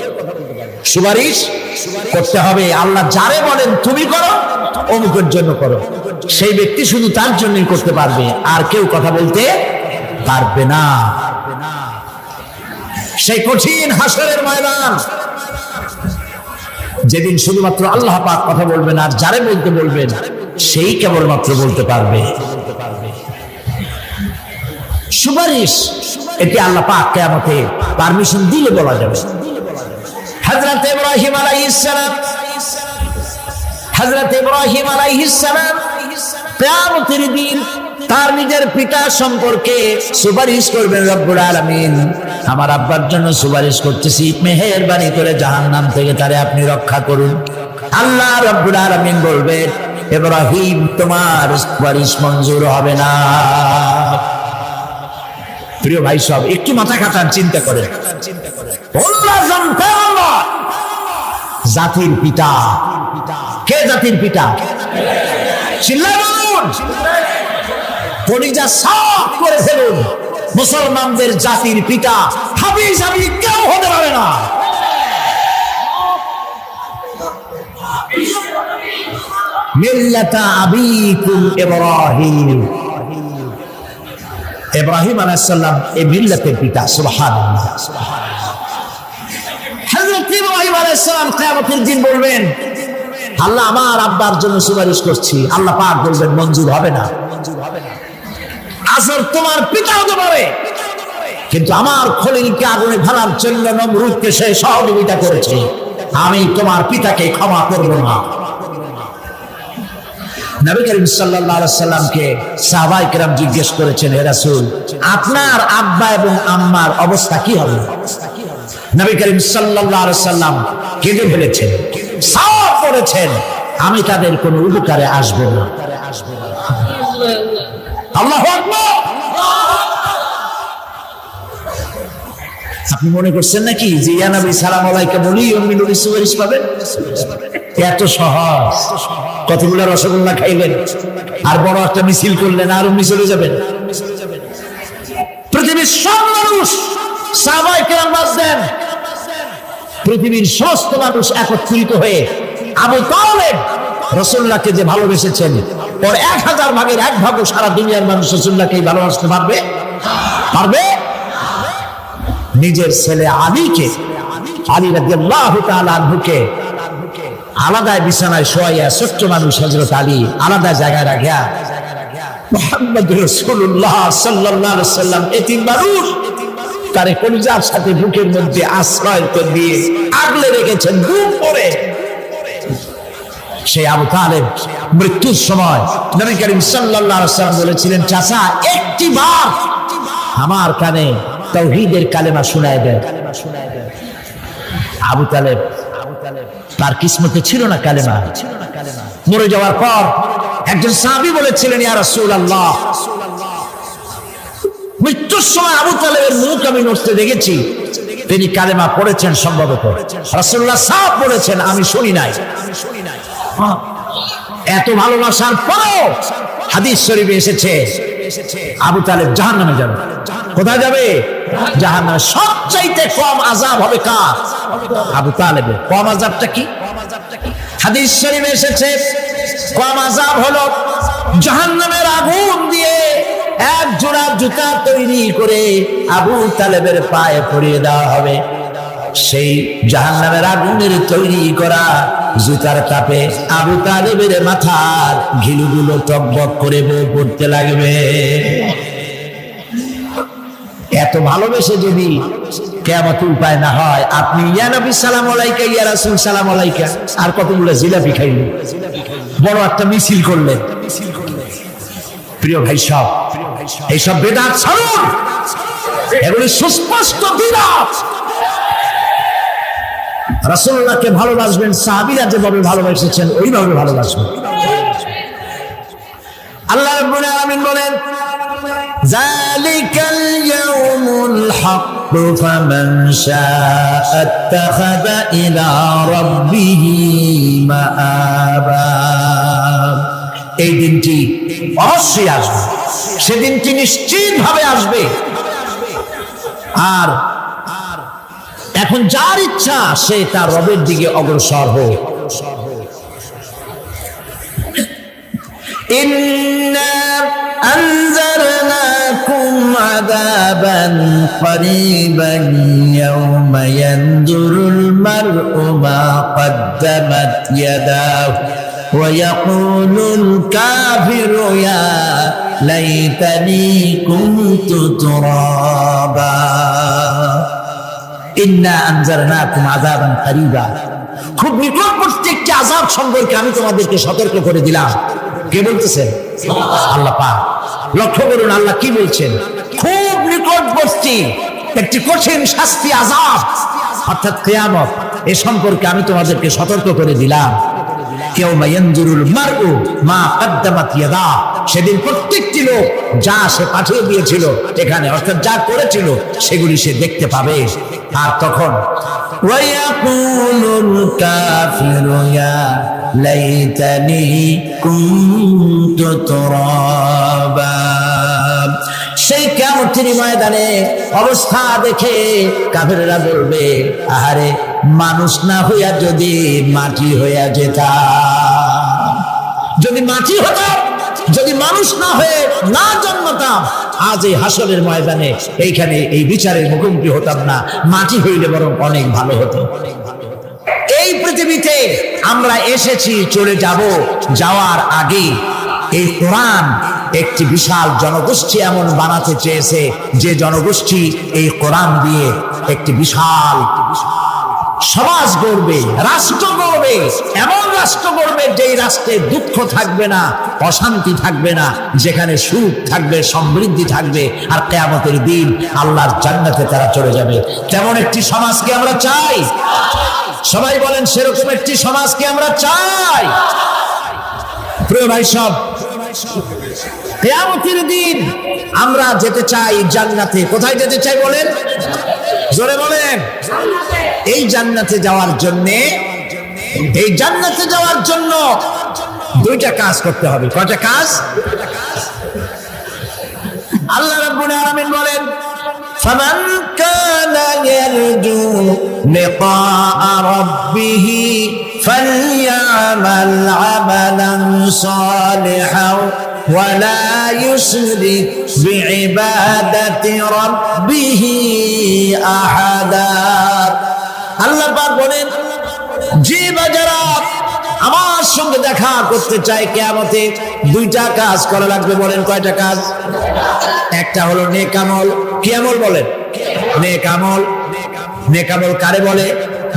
[SPEAKER 2] সুপারিশ করতে হবে আল্লাহ যারে বলেন তুমি করো, অমুকের জন্য করো, সেই ব্যক্তি শুধু তার জন্যই করতে পারবে, আর কেউ কথা বলতে পারবে না। সেই কঠিন হাসরের ময়দান যেদিন শুধুমাত্র আল্লাহ পাক কথা বলবেন, আর যারে বলতে বলবেন সেই কেবলমাত্র বলতে পারবে। সুপারিশ এটি আল্লাহ পাক কিয়ামতে পারমিশন দিলে বলা যাবে। হযরত ইব্রাহিম আলাইহিস সালাম, হযরত ইব্রাহিম আলাইহিস সালাম কিয়ামতের দিন তার নিজের পিতা সম্পর্কে সুপারিশ করবেন। রব্বুল আলামিন আমার আব্বার জন্য সুপারিশ করতেছি, মেহেরবানি করে জাহান্নাম থেকে তারে আপনি রক্ষা করুন। আল্লাহ রব্বুল আলামিন বলবেন, ইব্রাহিম তোমার সুপারিশ মঞ্জুর হবে না। প্রিয় ভাই সব একটু মাথা খাটান, চিন্তা করেন। জাতির পিতা কে? জাতির পিতা চিল্লায় বলুন, কলিজা সাফ করে ফেলুন। মুসলমানদের জাতির পিতা হাবিজ হাবি কেউ হতে পারে না। মিল্লাতা আবিকুম ইব্রাহিম। ইব্রাহিম আলাইহিস সালাম এই মিল্লাতের পিতা। সুবহানাল্লাহ। হযরত ইব্রাহিম আলাইহিস সালাম কিয়ামতের দিন বলবেন, আল্লাহ আমার আব্বার জন্য সুপারিশ করছি। আল্লাহ পাক বলবেন মঞ্জুর হবে না। আসর তোমার পিতা হতে পারে, কিন্তু আমার খলিলকে আগুনে ফেলার জন্য নমরুদকে সে সহযোগিতা করেছে, আমি তোমার পিতাকে ক্ষমা করব না। নবী করিম সাল্লাল্লাহু আলাইহি সাল্লামকে সাহাবায়ে কেরাম জিজ্ঞেস করেছেন, হে রাসূল আপনার আব্বা এবং আম্মার অবস্থা কি হবে? নবী করিম সাল্লাল্লাহু আলাইহি সাল্লাম কেঁদে ফেলেছেন, সাফ করেছেন আমি তাদের কোনো উপকারে আসব না। আল্লাহু আকবার। আপনি মনে করছেন নাকি যে ইয়া নবী সালাম আলাইকা বলি অমনি নবী সুপারিশ পাবেন? এত সহজ। কতগুলো রসগোল্লা খাইলেন আর বড় একটা মিছিল করলেন আর অমনি চলে যাবেন? পৃথিবীর সব মানুষ সাহাবায়ে কেরাম বাদ দেন, পৃথিবীর সমস্ত মানুষ একত্রিত হয়ে আবু তালেব রাসূলুল্লাহকে যে ভালোবেসেছেন, ওর 1000 ভাগের 1 ভাগও সারা দুনিয়ার মানুষ রাসূলুল্লাহকে ভালোবাসতে পারবে? পারবে? নিজের ছেলে আলীকে, আলী রাদিয়াল্লাহু তাআলা আনহুকে
[SPEAKER 1] আলাদায় বিছানায় শোয়াইয়া ছোট্ট মানুষ হযরত আলী আলাদা জায়গায় রাখিয়া মুহাম্মদ রাসূলুল্লাহ সাল্লাল্লাহু আলাইহি সাল্লাম এতিম মানুষ তারে কলিজার সাথে বুকের মধ্যে আশ্রয় দিয়ে আগলে রেখেছেন বুক পরে। সেই আবু তালেব মৃত্যুর সময় নবী করিম সাল্লাল্লাহু আলাইহি সাল্লাম বলেছিলেন, চাচা একটি বার আমার কানে তাওহীদের কালেমা শোনায় দেন। আবু তালেব তার কিসমতে ছিল না কালেমা। মরে যাওয়ার পর একজন সাহাবী বলেছিলেন, ইয়া রাসূলুল্লাহ, মৃত্যুর সময় আবু তালেবের মুখ আমি নড়তে দেখেছি, তিনি কালেমা পড়েছেন সম্ভবত। রাসূলুল্লাহ সাহেব বলেছেন, আমি শুনি নাই। এত ভালোবাসার পরেও হাদিস শরীফে এসেছে আবু তালেব জাহান্নামে যাবে। কোথায় যাবে? জাহান্নামে। সবচাইতে কম আযাব হবে কার? আবু তালেবের। কম আযাবটা কি? হাদিস শরীফে এসেছে কম আযাব হলো জাহান্নামের আগুন দিয়ে এক জোড়া জুতা তৈরি করে আবু তালেবের পায়ে পরিয়ে দেওয়া হবে। সেই জাহান্নামের আগুনের তৈরি করা জুতার তাপে আবু তালেবের মাথার ঘিলুগুলো টকবক করে বয়ে পড়তে লাগবে। এত ভালোবেসে যদি কিয়ামতের উপায় না হয়, আপনি ইয়া নবী সালাম আলাইকা, ইয়া রাসূল সালাম আলাইকা, আর কতগুলো জিলাপি খাইলেন, বড় একটা মিছিল করলেন। প্রিয় ভাই সব, এইসব বেদাত ছাড়ুন, এগুলি সুস্পষ্ট বিদাত। রাসূলুল্লাহকে ভালোবাসবেন, সাহাবীরা যেভাবে ভালোবেসেছেন ওইভাবে ভালোবাসবেন। আল্লাহ রাব্বুল আলামিন বলেন, যালিকাল ইয়াউমুল হক ফামান শাআ আত্তাখাযা ইলা রাব্বিহি মাআবা। এই দিনটি অবশ্যই আসবে, সেদিনটি নিশ্চিতভাবে আসবে। আর এখন যার ইচ্ছা সে তার রবের দিকে অগ্রসর হোক। ইন্না আনজারনাকুম আযাবান করিবান ইয়াওমা ইয়ানজুরুল মার'উ মা কদ্দামাত ইয়াদাহু ওয়া ইয়াকুলুল কাফিরু ইয়া লাইতানি কুনতু তুরাবা। ইন্না আনজারনাকুম আযাবান কারীবা, খুব নিকটবর্তী একটি আযাব সম্পর্কে আমি তোমাদেরকে সতর্ক করে দিলাম। কে বলতেছেন? আল্লাহ পাক। লক্ষ্য করুন আল্লাহ কি বলছেন, খুব নিকটবর্তী একটি কঠিন শাস্তি আযাব অর্থাৎ কিয়ামত, এ সম্পর্কে আমি তোমাদেরকে সতর্ক করে দিলাম। ইয়াওমা ইয়ানজুরুল মার'উ মা কদ্দামাত ইয়াদা, সেদিন প্রত্যেকটি লোক যা সে পাঠিয়ে দিয়েছিল এখানে, অর্থাৎ যা করেছিল সেগুলি সে দেখতে পাবে। আর তখন ওয়া ইয়াকুলুল কাফিরু ইয়া লাইতানি কুনতু তুরাবা। সেই কিয়ামতের ময়দানে অবস্থা দেখে কাফেররা বলবে, আহারে মানুষ না হইয়া যদি মাটি হইয়া যেতাম, যদি মাটি হতাম, যদি মানুষ না হয়ে না জন্মতাম, আজ এই হাসরের ময়দানে এইখানে এই বিচারের মুখোমুখি হতাম না, মাটি হইলে বরং অনেক ভালো হতো। এই পৃথিবীতে আমরা এসেছি, চলে যাব, যাওয়ার আগে এই কোরআন একটি বিশাল জনগোষ্ঠী এমন বানাতে চেয়েছে যে জনগোষ্ঠী এই কোরআন দিয়ে একটি বিশাল সমাজ গড়বে, রাষ্ট্র গড়বে, এমন রাষ্ট্র গড়বে যেই রাষ্ট্রে দুঃখ থাকবে না, অশান্তি থাকবে না, যেখানে সুখ থাকবে, সমৃদ্ধি থাকবে, আর কিয়ামতের দিন আল্লাহর জান্নাতে তারা চলে যাবে। তেমন একটি সমাজকে আমরা চাই। সবাই বলেন সেরকম একটি সমাজকে আমরা চাই। প্রিয় ভাই সব, কিয়ামতের দিন আমরা যেতে চাই জান্নাতে। কোথায় যেতে চাই বলেন? জোরে বলেন। এই জান্নাতে যাওয়ার জন্য দুইটা কাজ করতে হবে। কয়টা কাজ? আল্লাহ রাব্বুল আলামিন বলেন, ফামান কানা ইয়ারজু লিকাআ রাব্বিহি ফালইয়ামাল আমালান সালিহান ওয়ালা ইউশরিক বিইবাদাতি রাব্বিহি আহাদা। আল্লাহ পাক বলেন, যে বাজারা সঙ্গে দেখা করতে চায় কিয়ামতে, দুইটা কাজ করা লাগবে। বলেন কয়টা কাজ? একটা হলো নেক আমল। কি আমল বলেন? নেক আমল। নেক আমল কারে বলে?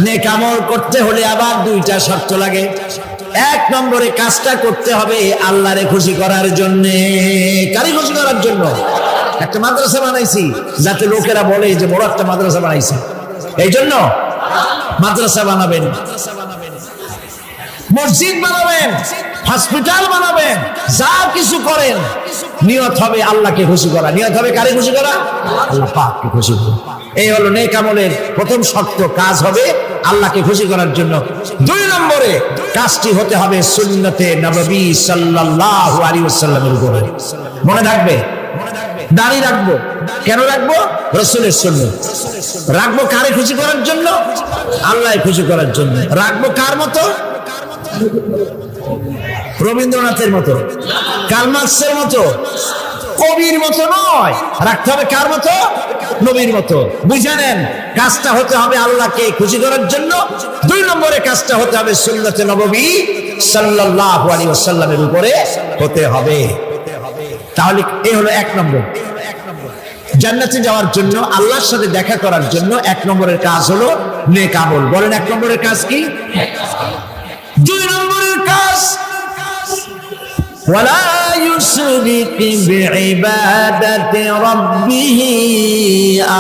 [SPEAKER 1] নেক আমল করতে হলে আবার দুইটা শর্ত লাগে। এক নম্বরে কাজটা করতে হবে আল্লাহরে খুশি করার জন্য। কারে খুশি করার জন্য? একটা মাদ্রাসা বানাইছি যাতে লোকেরা বলে যে বড় একটা মাদ্রাসা বানাইছে, এই জন্য মাদ্রাসা বানাবেন, মসজিদ বানাবেন, হসপিটাল বানাবেন, যা কিছু করেন নিয়ত হবে আল্লাহকে খুশি করা। নিয়ত হবে কারে খুশি করা? আল্লাহ পাককে খুশি করা। এই হলো নেক আমলের প্রথম শর্ত, কাজ হবে আল্লাহকে খুশি করার জন্য। দুই নম্বরে কাজটি হতে হবে সুন্নতে নববী সাল্লাল্লাহু আলাইহি ওয়াসাল্লামের উপরে। মনে থাকবে, দাড়ি রাখবো। কেন রাখবো? রাসূলের সুন্নাত। রাখবো কারে খুশি করার জন্য? আল্লাহকে খুশি করার জন্য। রাখবো কার মতো? রবীন্দ্রনাথের মতো, কার্ল মার্কসের মতো, কবির মতো নয়। রাখতে হবে কার মতো? নবীর মতো। বুঝে নেন, কাজটা হতে হবে আল্লাহকে খুশি করার জন্য। দুই নম্বরে কাজটা হতে হবে সুন্নতে নববী সাল্লাল্লাহু আলাইহি ওয়াসাল্লামের উপরে হতে হবে। তাহলে এই হলো এক নম্বর। জান্নাতে যাওয়ার জন্য, আল্লাহর সাথে দেখা করার জন্য এক নম্বরের কাজ হলো নেক আমল। বলেন এক নম্বরের কাজ কি? দুই নম্বরের কাজ ওয়ালা ইউশরিক বিইবাদাতি রাব্বিহি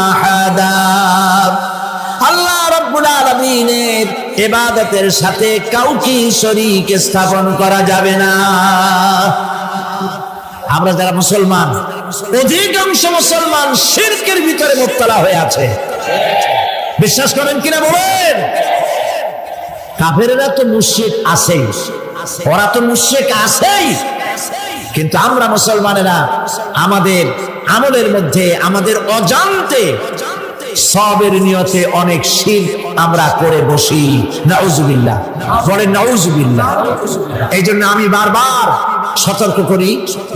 [SPEAKER 1] আহাদা। আল্লাহ রাব্বুল আলামিনের ইবাদতের সাথে কাউকে শরীক স্থাপন করা যাবে না। আমরা যারা মুসলমান, অধিকাংশ মুসলমান শিরকের ভিতরে মুবতলা হয়ে আছে। বিশ্বাস করেন কিনা বলেন? কাফেরেরা তো মুশরিক আছেই, ওরা তো মুশরিক আছেই, কিন্তু আমরা মুসলমানেরা আমাদের আমলের মধ্যে আমাদের অজান্তে সবের নিয়তে অনেক শিরক আমরা করে বসি। নাউজুবিল্লাহ, বলেন নাউজুবিল্লাহ। এই জন্য আমি বারবার সতর্ক করি,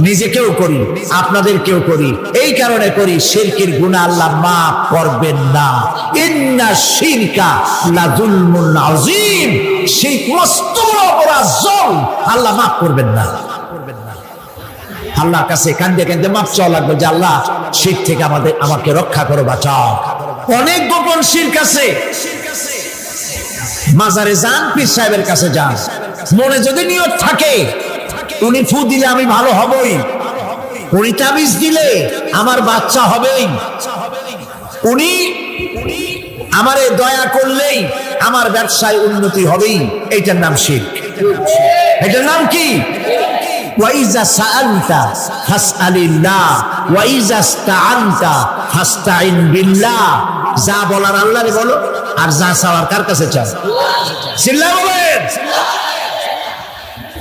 [SPEAKER 1] নিজেকেও করি, আপনাদেরকেও করি। এই কারণে করি, শিরকের গুনাহ আল্লাহ মাফ করবেন না। ইন্না শিরকা লাযুলমুন আযীম। শিরক মস্ত বড় অপরাধ, জুলম, আল্লাহ মাফ করবেন না। আল্লাহর কাছে কান্দে কান্দে মাফ চাওয়া লাগবে যে আল্লাহ শিরক থেকে আমাকে রক্ষা করো, বাঁচাও। অনেক গোপন শিরক আছে। মাজারে যান, পীর সাহেবের কাছে যান, মনে যদি নিয়ত থাকে উনি ফু দিলে আমি ভালো হবই, উনি তাবিজ দিলে আমার বাচ্চা হবেই, উনি আমারে দয়া করলেই আমার ব্যবসায় উন্নতি হবেই, এইটার নাম শিরক। এটার নাম কি? ওয়াইজা সাআলতা ফাসআলিল্লাহ ওয়াইজা ইসতাআনতা ফাসতাইন বিল্লাহ। যা বলার আল্লাহরে বলো, আর যা চাওয়ার কার কাছে চাও? চিল্লায়ে বলেন।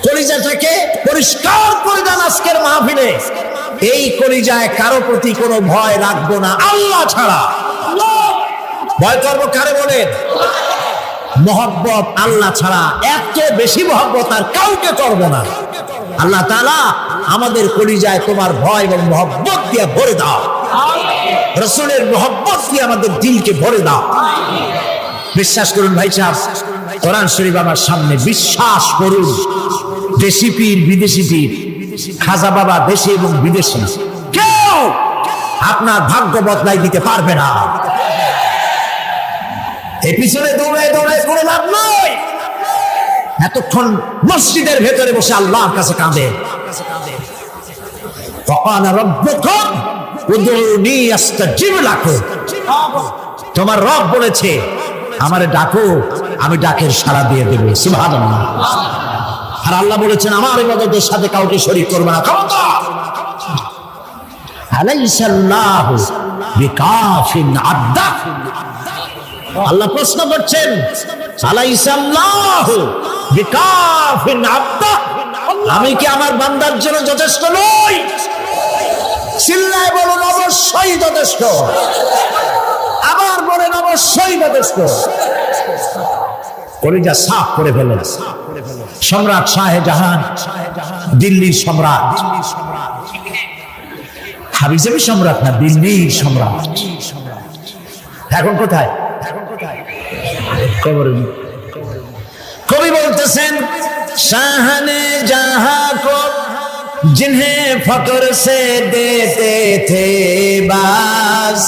[SPEAKER 1] কলিজাটাকে পরিষ্কার করে দেন আজকের মাহফিলে। এই কলিজায় কারো প্রতি কোনো ভয় রাখবো না আল্লাহ ছাড়া। ভয় করবো কারে বলেন? মহব্বত আল্লাহ ছাড়া, এত বেশি মহব্বত আর কাউকে করবো না। আল্লাহ তাআলা আমাদের কলিজায় তোমার ভয় এবং মহব্বত দিয়ে ভরে দাও। রাসূলের মহব্বত দিয়ে আমাদের দিলকে ভরে দাও। বিশ্বাস করুন ভাই সাহেব, কোরআন শরীফ আমার সামনে, বিশ্বাস করুন। দেশি পীর, বিদেশি পীর, খাজা বাবা দেশি এবং বিদেশি, কেউ আপনার ভাগ্য বদলাই দিতে পারবে না। এই পিছনে দৌড়ায় দৌড়ায় কোনো লাভ নয়। এতক্ষণ মসজিদের ভেতরে বসে আল্লাহর কাছে কাঁদে। ওয়াকানা রাব্বুকুম উদউনি আস্তাজিব লাকুম। তোমার রব বলেছে আমারে ডাকো, আমি ডাকের সাড়া দিয়ে দেব। সুবহানাল্লাহ। আর আল্লাহ বলেছেন আমার ইবাদতের সাথে কাউকে শরীক করবে না। খবরদার। আলাইসাল্লাহু বিকাফিন আবদা। আল্লাহ প্রশ্ন করছেন, আলাইসাল্লাহু বিকাফিন আবদা, আমি কি আমার বান্দার জন্য যথেষ্ট নই? চিল্লায় বলুন অবশ্যই যথেষ্ট। আবার বলেন অবশ্যই যথেষ্ট। কলিজা সাফ করে ফেলেন। সম্রাট শাহজাহান, দিল্লির সম্রাট, হাবিজাবি সম্রাট না, দিল্লির সম্রাট। এখন কোথায়? কবরে। কবি বলতেছেন
[SPEAKER 2] शाहने जहां को जिन्हें फक्र से देते थे बाज,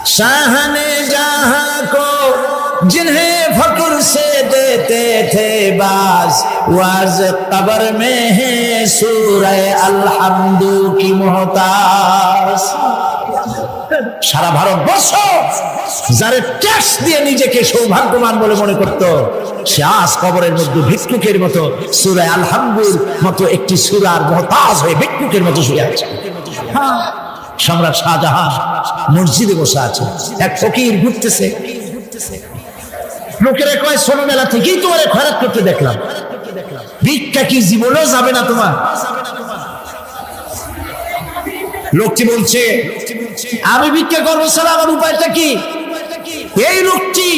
[SPEAKER 2] शाहने जहां को जिन्हें फक्र से देते थे बाज, वाज कब्र में है सूरह अलहम्दु की मोहताज। সারা ভারতবর্ষ যারা ট্যাক্স দিয়ে নিজেকে সৌভাগ্যবান বলে মনে করত, সে আজ কবরের মধ্যে ভিক্ষুকের মতো সূরা আলহামদুর মতো একটি সূরার মুহতাজ হয়ে ভিক্ষুকের মতো শুয়ে আছে। সম্রাট শাহজাহান মসজিদে বসে আছে, এক ফকির ঘুরতেছে, লোকেরা কয় ছোটবেলা থেকেই তোমার খয়রাত করতে দেখলাম, ভিক্ষা কি জীবনেও যাবে না তোমার? লোকটি বলছে আমি ভিক্ষা করবো ছাড়া আমার উপায়টা কি? এই লোকটি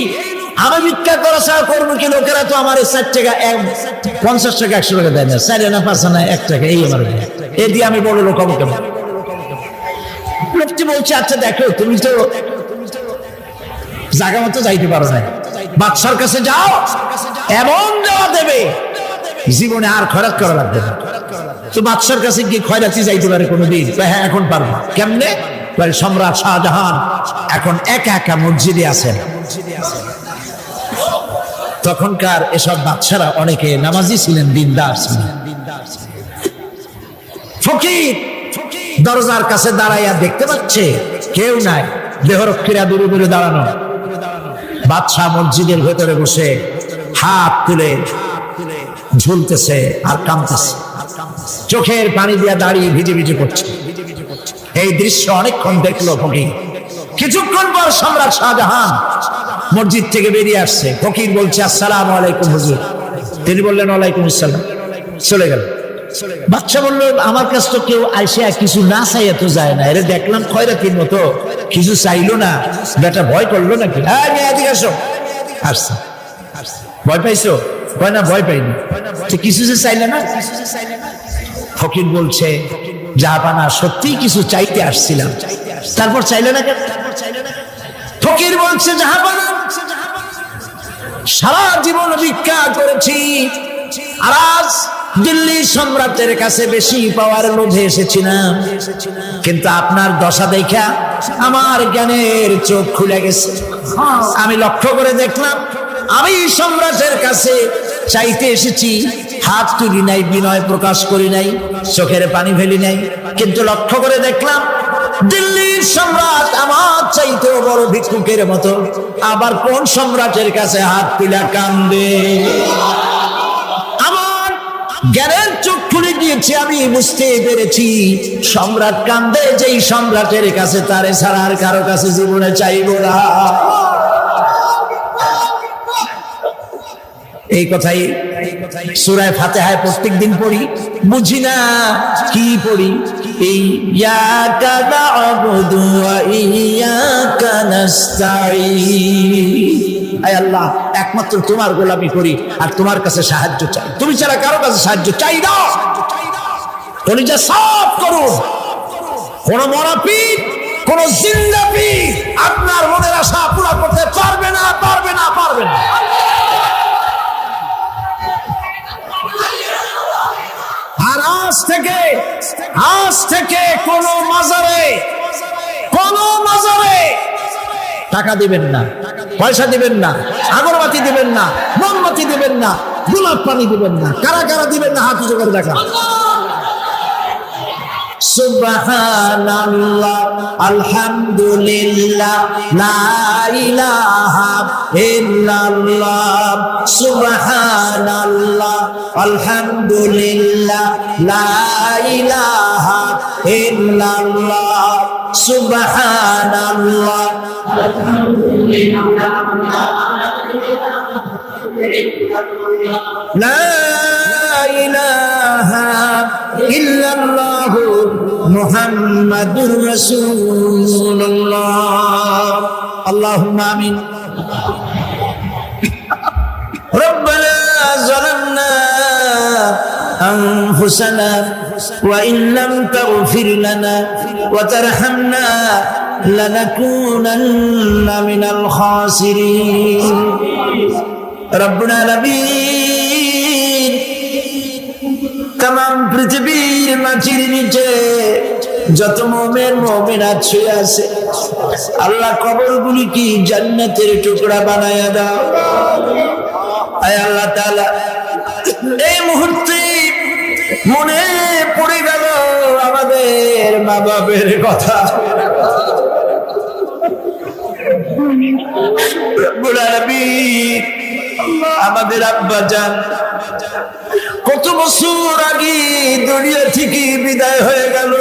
[SPEAKER 2] আমি ভিক্ষা করা ছাড়া করবো কি? লোকেরা তো আমার 60 টাকা 50 টাকা 100 টাকা দেয় না, 4 আনা 5 আনা 1 টাকা এই আমার এই দিয়ে আমি বড় লোক হবো কেমন? লোকটি বলছে আচ্ছা দেখো তুমি তো জায়গা মতো যাইতে পারো না, বাদশার কাছে যাও, এমন দেওয়া দেবে জীবনে আর খয়রাত করা লাগবে না। তো বাদশার কাছে গিয়ে খয়রাতি যাইতে পারে কোনোদিন? হ্যাঁ এখন পারবো। কেমনে? সম্রাট শাহজাহান এখন একা একা মসজিদে আছেন। তখনকার এসব বাদশারা অনেকে নামাজি ছিলেন, দিনদার ছিলেন। ফকির দরজার কাছে দাঁড়াইয়া দেখতে পাচ্ছে কেউ নাই, দেহরক্ষীরা দূরে দূরে দাঁড়ানো। বাদশাহ মসজিদের ভেতরে বসে হাত তুলে ঝুলতেছে আর কাঁদতেছে, চোখের পানি দিয়া দাঁড়িয়ে ভিজে ভিজে পড়ছে। এই দৃশ্য অনেকক্ষণ দেখলো ফকির। কিছুক্ষণ পর সম্রাট শাহজাহান মসজিদ থেকে বেরিয়ে আসছে। ফকির বলছে আসসালামু আলাইকুম হুজুর। তিনি বললেন ওয়ালাইকুম আসসালাম, চলে গেল। বাচ্চা বলল আমার কাছে তো কেউ আইসে কিছু না চাইয়া তো যায় না, এর দেখলাম খয়রাতির মতো কিছু চাইলো না, বেটা ভয় করলো নাকি? হ্যাঁ এদিকে আসো। আসছে। ভয় পাইছো? কয় না ভয় পাইনি। কিছু যে চাইলে না? ফকির বলছে জাহাপানা সত্যি কিছু চাইতে আসছিলাম, তারপর চাইলে না কেন? ফকির বলছে জাহাপানা সারা জীবন ভিক্ষা করেছি, আর আজ দিল্লি সম্রাটের কাছে বেশি পাওয়ার লোভে এসেছিলাম, কিন্তু আপনার দশা দেখা আমার জ্ঞানের চোখ খুলে গেছে। আমি লক্ষ্য করে দেখলাম আমি সম্রাটের কাছে চাইতে এসেছি, হাত তুলি নাই, বিনয় প্রকাশ করি নাই, চোখের পানি ফেলি নাই, কিন্তু লক্ষ্য করে দেখলাম দিল্লির সম্রাট আমার চাইতেও বড় ভিক্ষুকের মতো আবার কোন সম্রাটের কাছে হাত তুলে কান্দে। আমার জ্ঞানের চোখ খুলে গিয়েছে, আমি বুঝতে পেরেছি সম্রাট কান্দে যেই সম্রাটের কাছে, তারে ছাড়া আর কারো কাছে জীবনে চাইব না। এই কথাই সূরা ফাতিহায় প্রত্যেকদিন পড়ি, বুঝি না কি পড়ি। এই ইয়াকা না'বুদু ওয়া ইয়াকা নাস্তাঈন, আয় আল্লাহ একমাত্র তোমার গোলামি করি আর তোমার কাছে সাহায্য চাই, তুমি ছাড়া কারো কাছে সাহায্য চাই না। কলিজা সাফ করুন, কোন মরা পীর কোন জিন্দা পীর আপনার মনের আশা পুরা করতে পারবে না, পারবে না, পারবে না। আর আজ থেকে কোন মাজারে টাকা দিবেন না, পয়সা দিবেন না, আগরবাতি দিবেন না, মোমবাতি দিবেন না, গোলাপ পানি দিবেন না। কারা কারা দিবেন না হাত উঁচু করে দেখা। সুবহানাল্লাহ আলহামদুলিল্লাহ লা ইলাহা ইল্লাল্লাহ, সুবহানাল্লাহ আলহামদুলিল্লাহ লা ইলাহা ইল্লাল্লাহ, সুবহানাল্লাহ লা ইলাহা ইল্লাল্লাহ মুহাম্মাদুর রাসূলুল্লাহ। আল্লাহুম্মা আমিন। রব্বানা যালামনা আনফুসানা ওয়া ইন লাম তাগফির লানা ওয়া তারহামনা লানাকুনান্না মিনাল খাসিরিন। রব্বুল আলামিন
[SPEAKER 1] তাম পৃথিবীর মাটির নিচে যত মুমিন মুমিনাত শুয়ে আছে, আল্লাহ কবরগুলি কি জান্নাতের টুকরা বানায়া দাও। আয় আল্লাহ তাআলা, এই মুহূর্তে মনে পড়ে গেল আমাদের মা বাবার কথা। রব্বুল আলামিন, আমাদের আব্বা জান কত বছর আগে দুনিয়া থেকে বিদায় হয়ে গেল,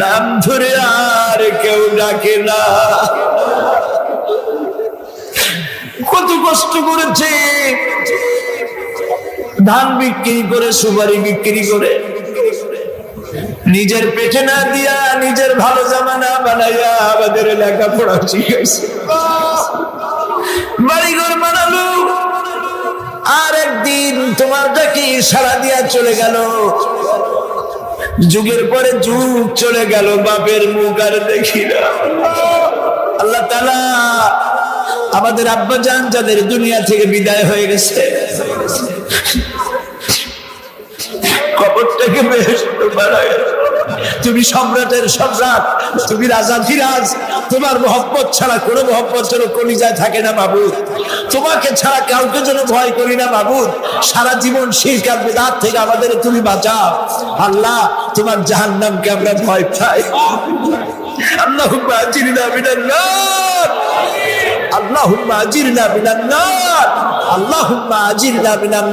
[SPEAKER 1] নাম ধরে আর কেউ ডাকে না। কত কষ্ট করেছে, ধান বিক্রি করে, সুপারি বিক্রি করে, নিজের পেটে না দিয়া নিজের ভালো জামা না বানাইয়া আমাদের লেখাপড়া শিখাইছে, বাড়িঘর বানালো। আর একদিন তোমার ডাকি সাড়া দিয়া চলে গেল। যুগের পরে যুগ চলে গেল, বাপের মুখ আর দেখি না। আল্লাহ তাআলা আমাদের আব্বা জান যাদের দুনিয়া থেকে বিদায় হয়ে গেছে, কবরটাকে বেহেশত বানায়। তুমি সম্রাটের সম্রাট, তুমি রাজাধিরাজ, তোমার মহব্বত ছাড়া কোনো মহব্বত যেন কলিজায় থাকে না মাবুদ। তোমাকে ছাড়া কাউকে যেন ভয় করি না মাবুদ। সারা জীবন শিরক আর বিদআত থেকে আমাদের তুমি বাঁচাও আল্লাহ। তোমার জাহান্নামকে আমরা ভয় পাই। আল্লাহুম্মা আজিরনা মিনান নার, আল্লাহুম্মা আজিরনা মিনান নার, আল্লাহুম্মা আজিরনা মিনান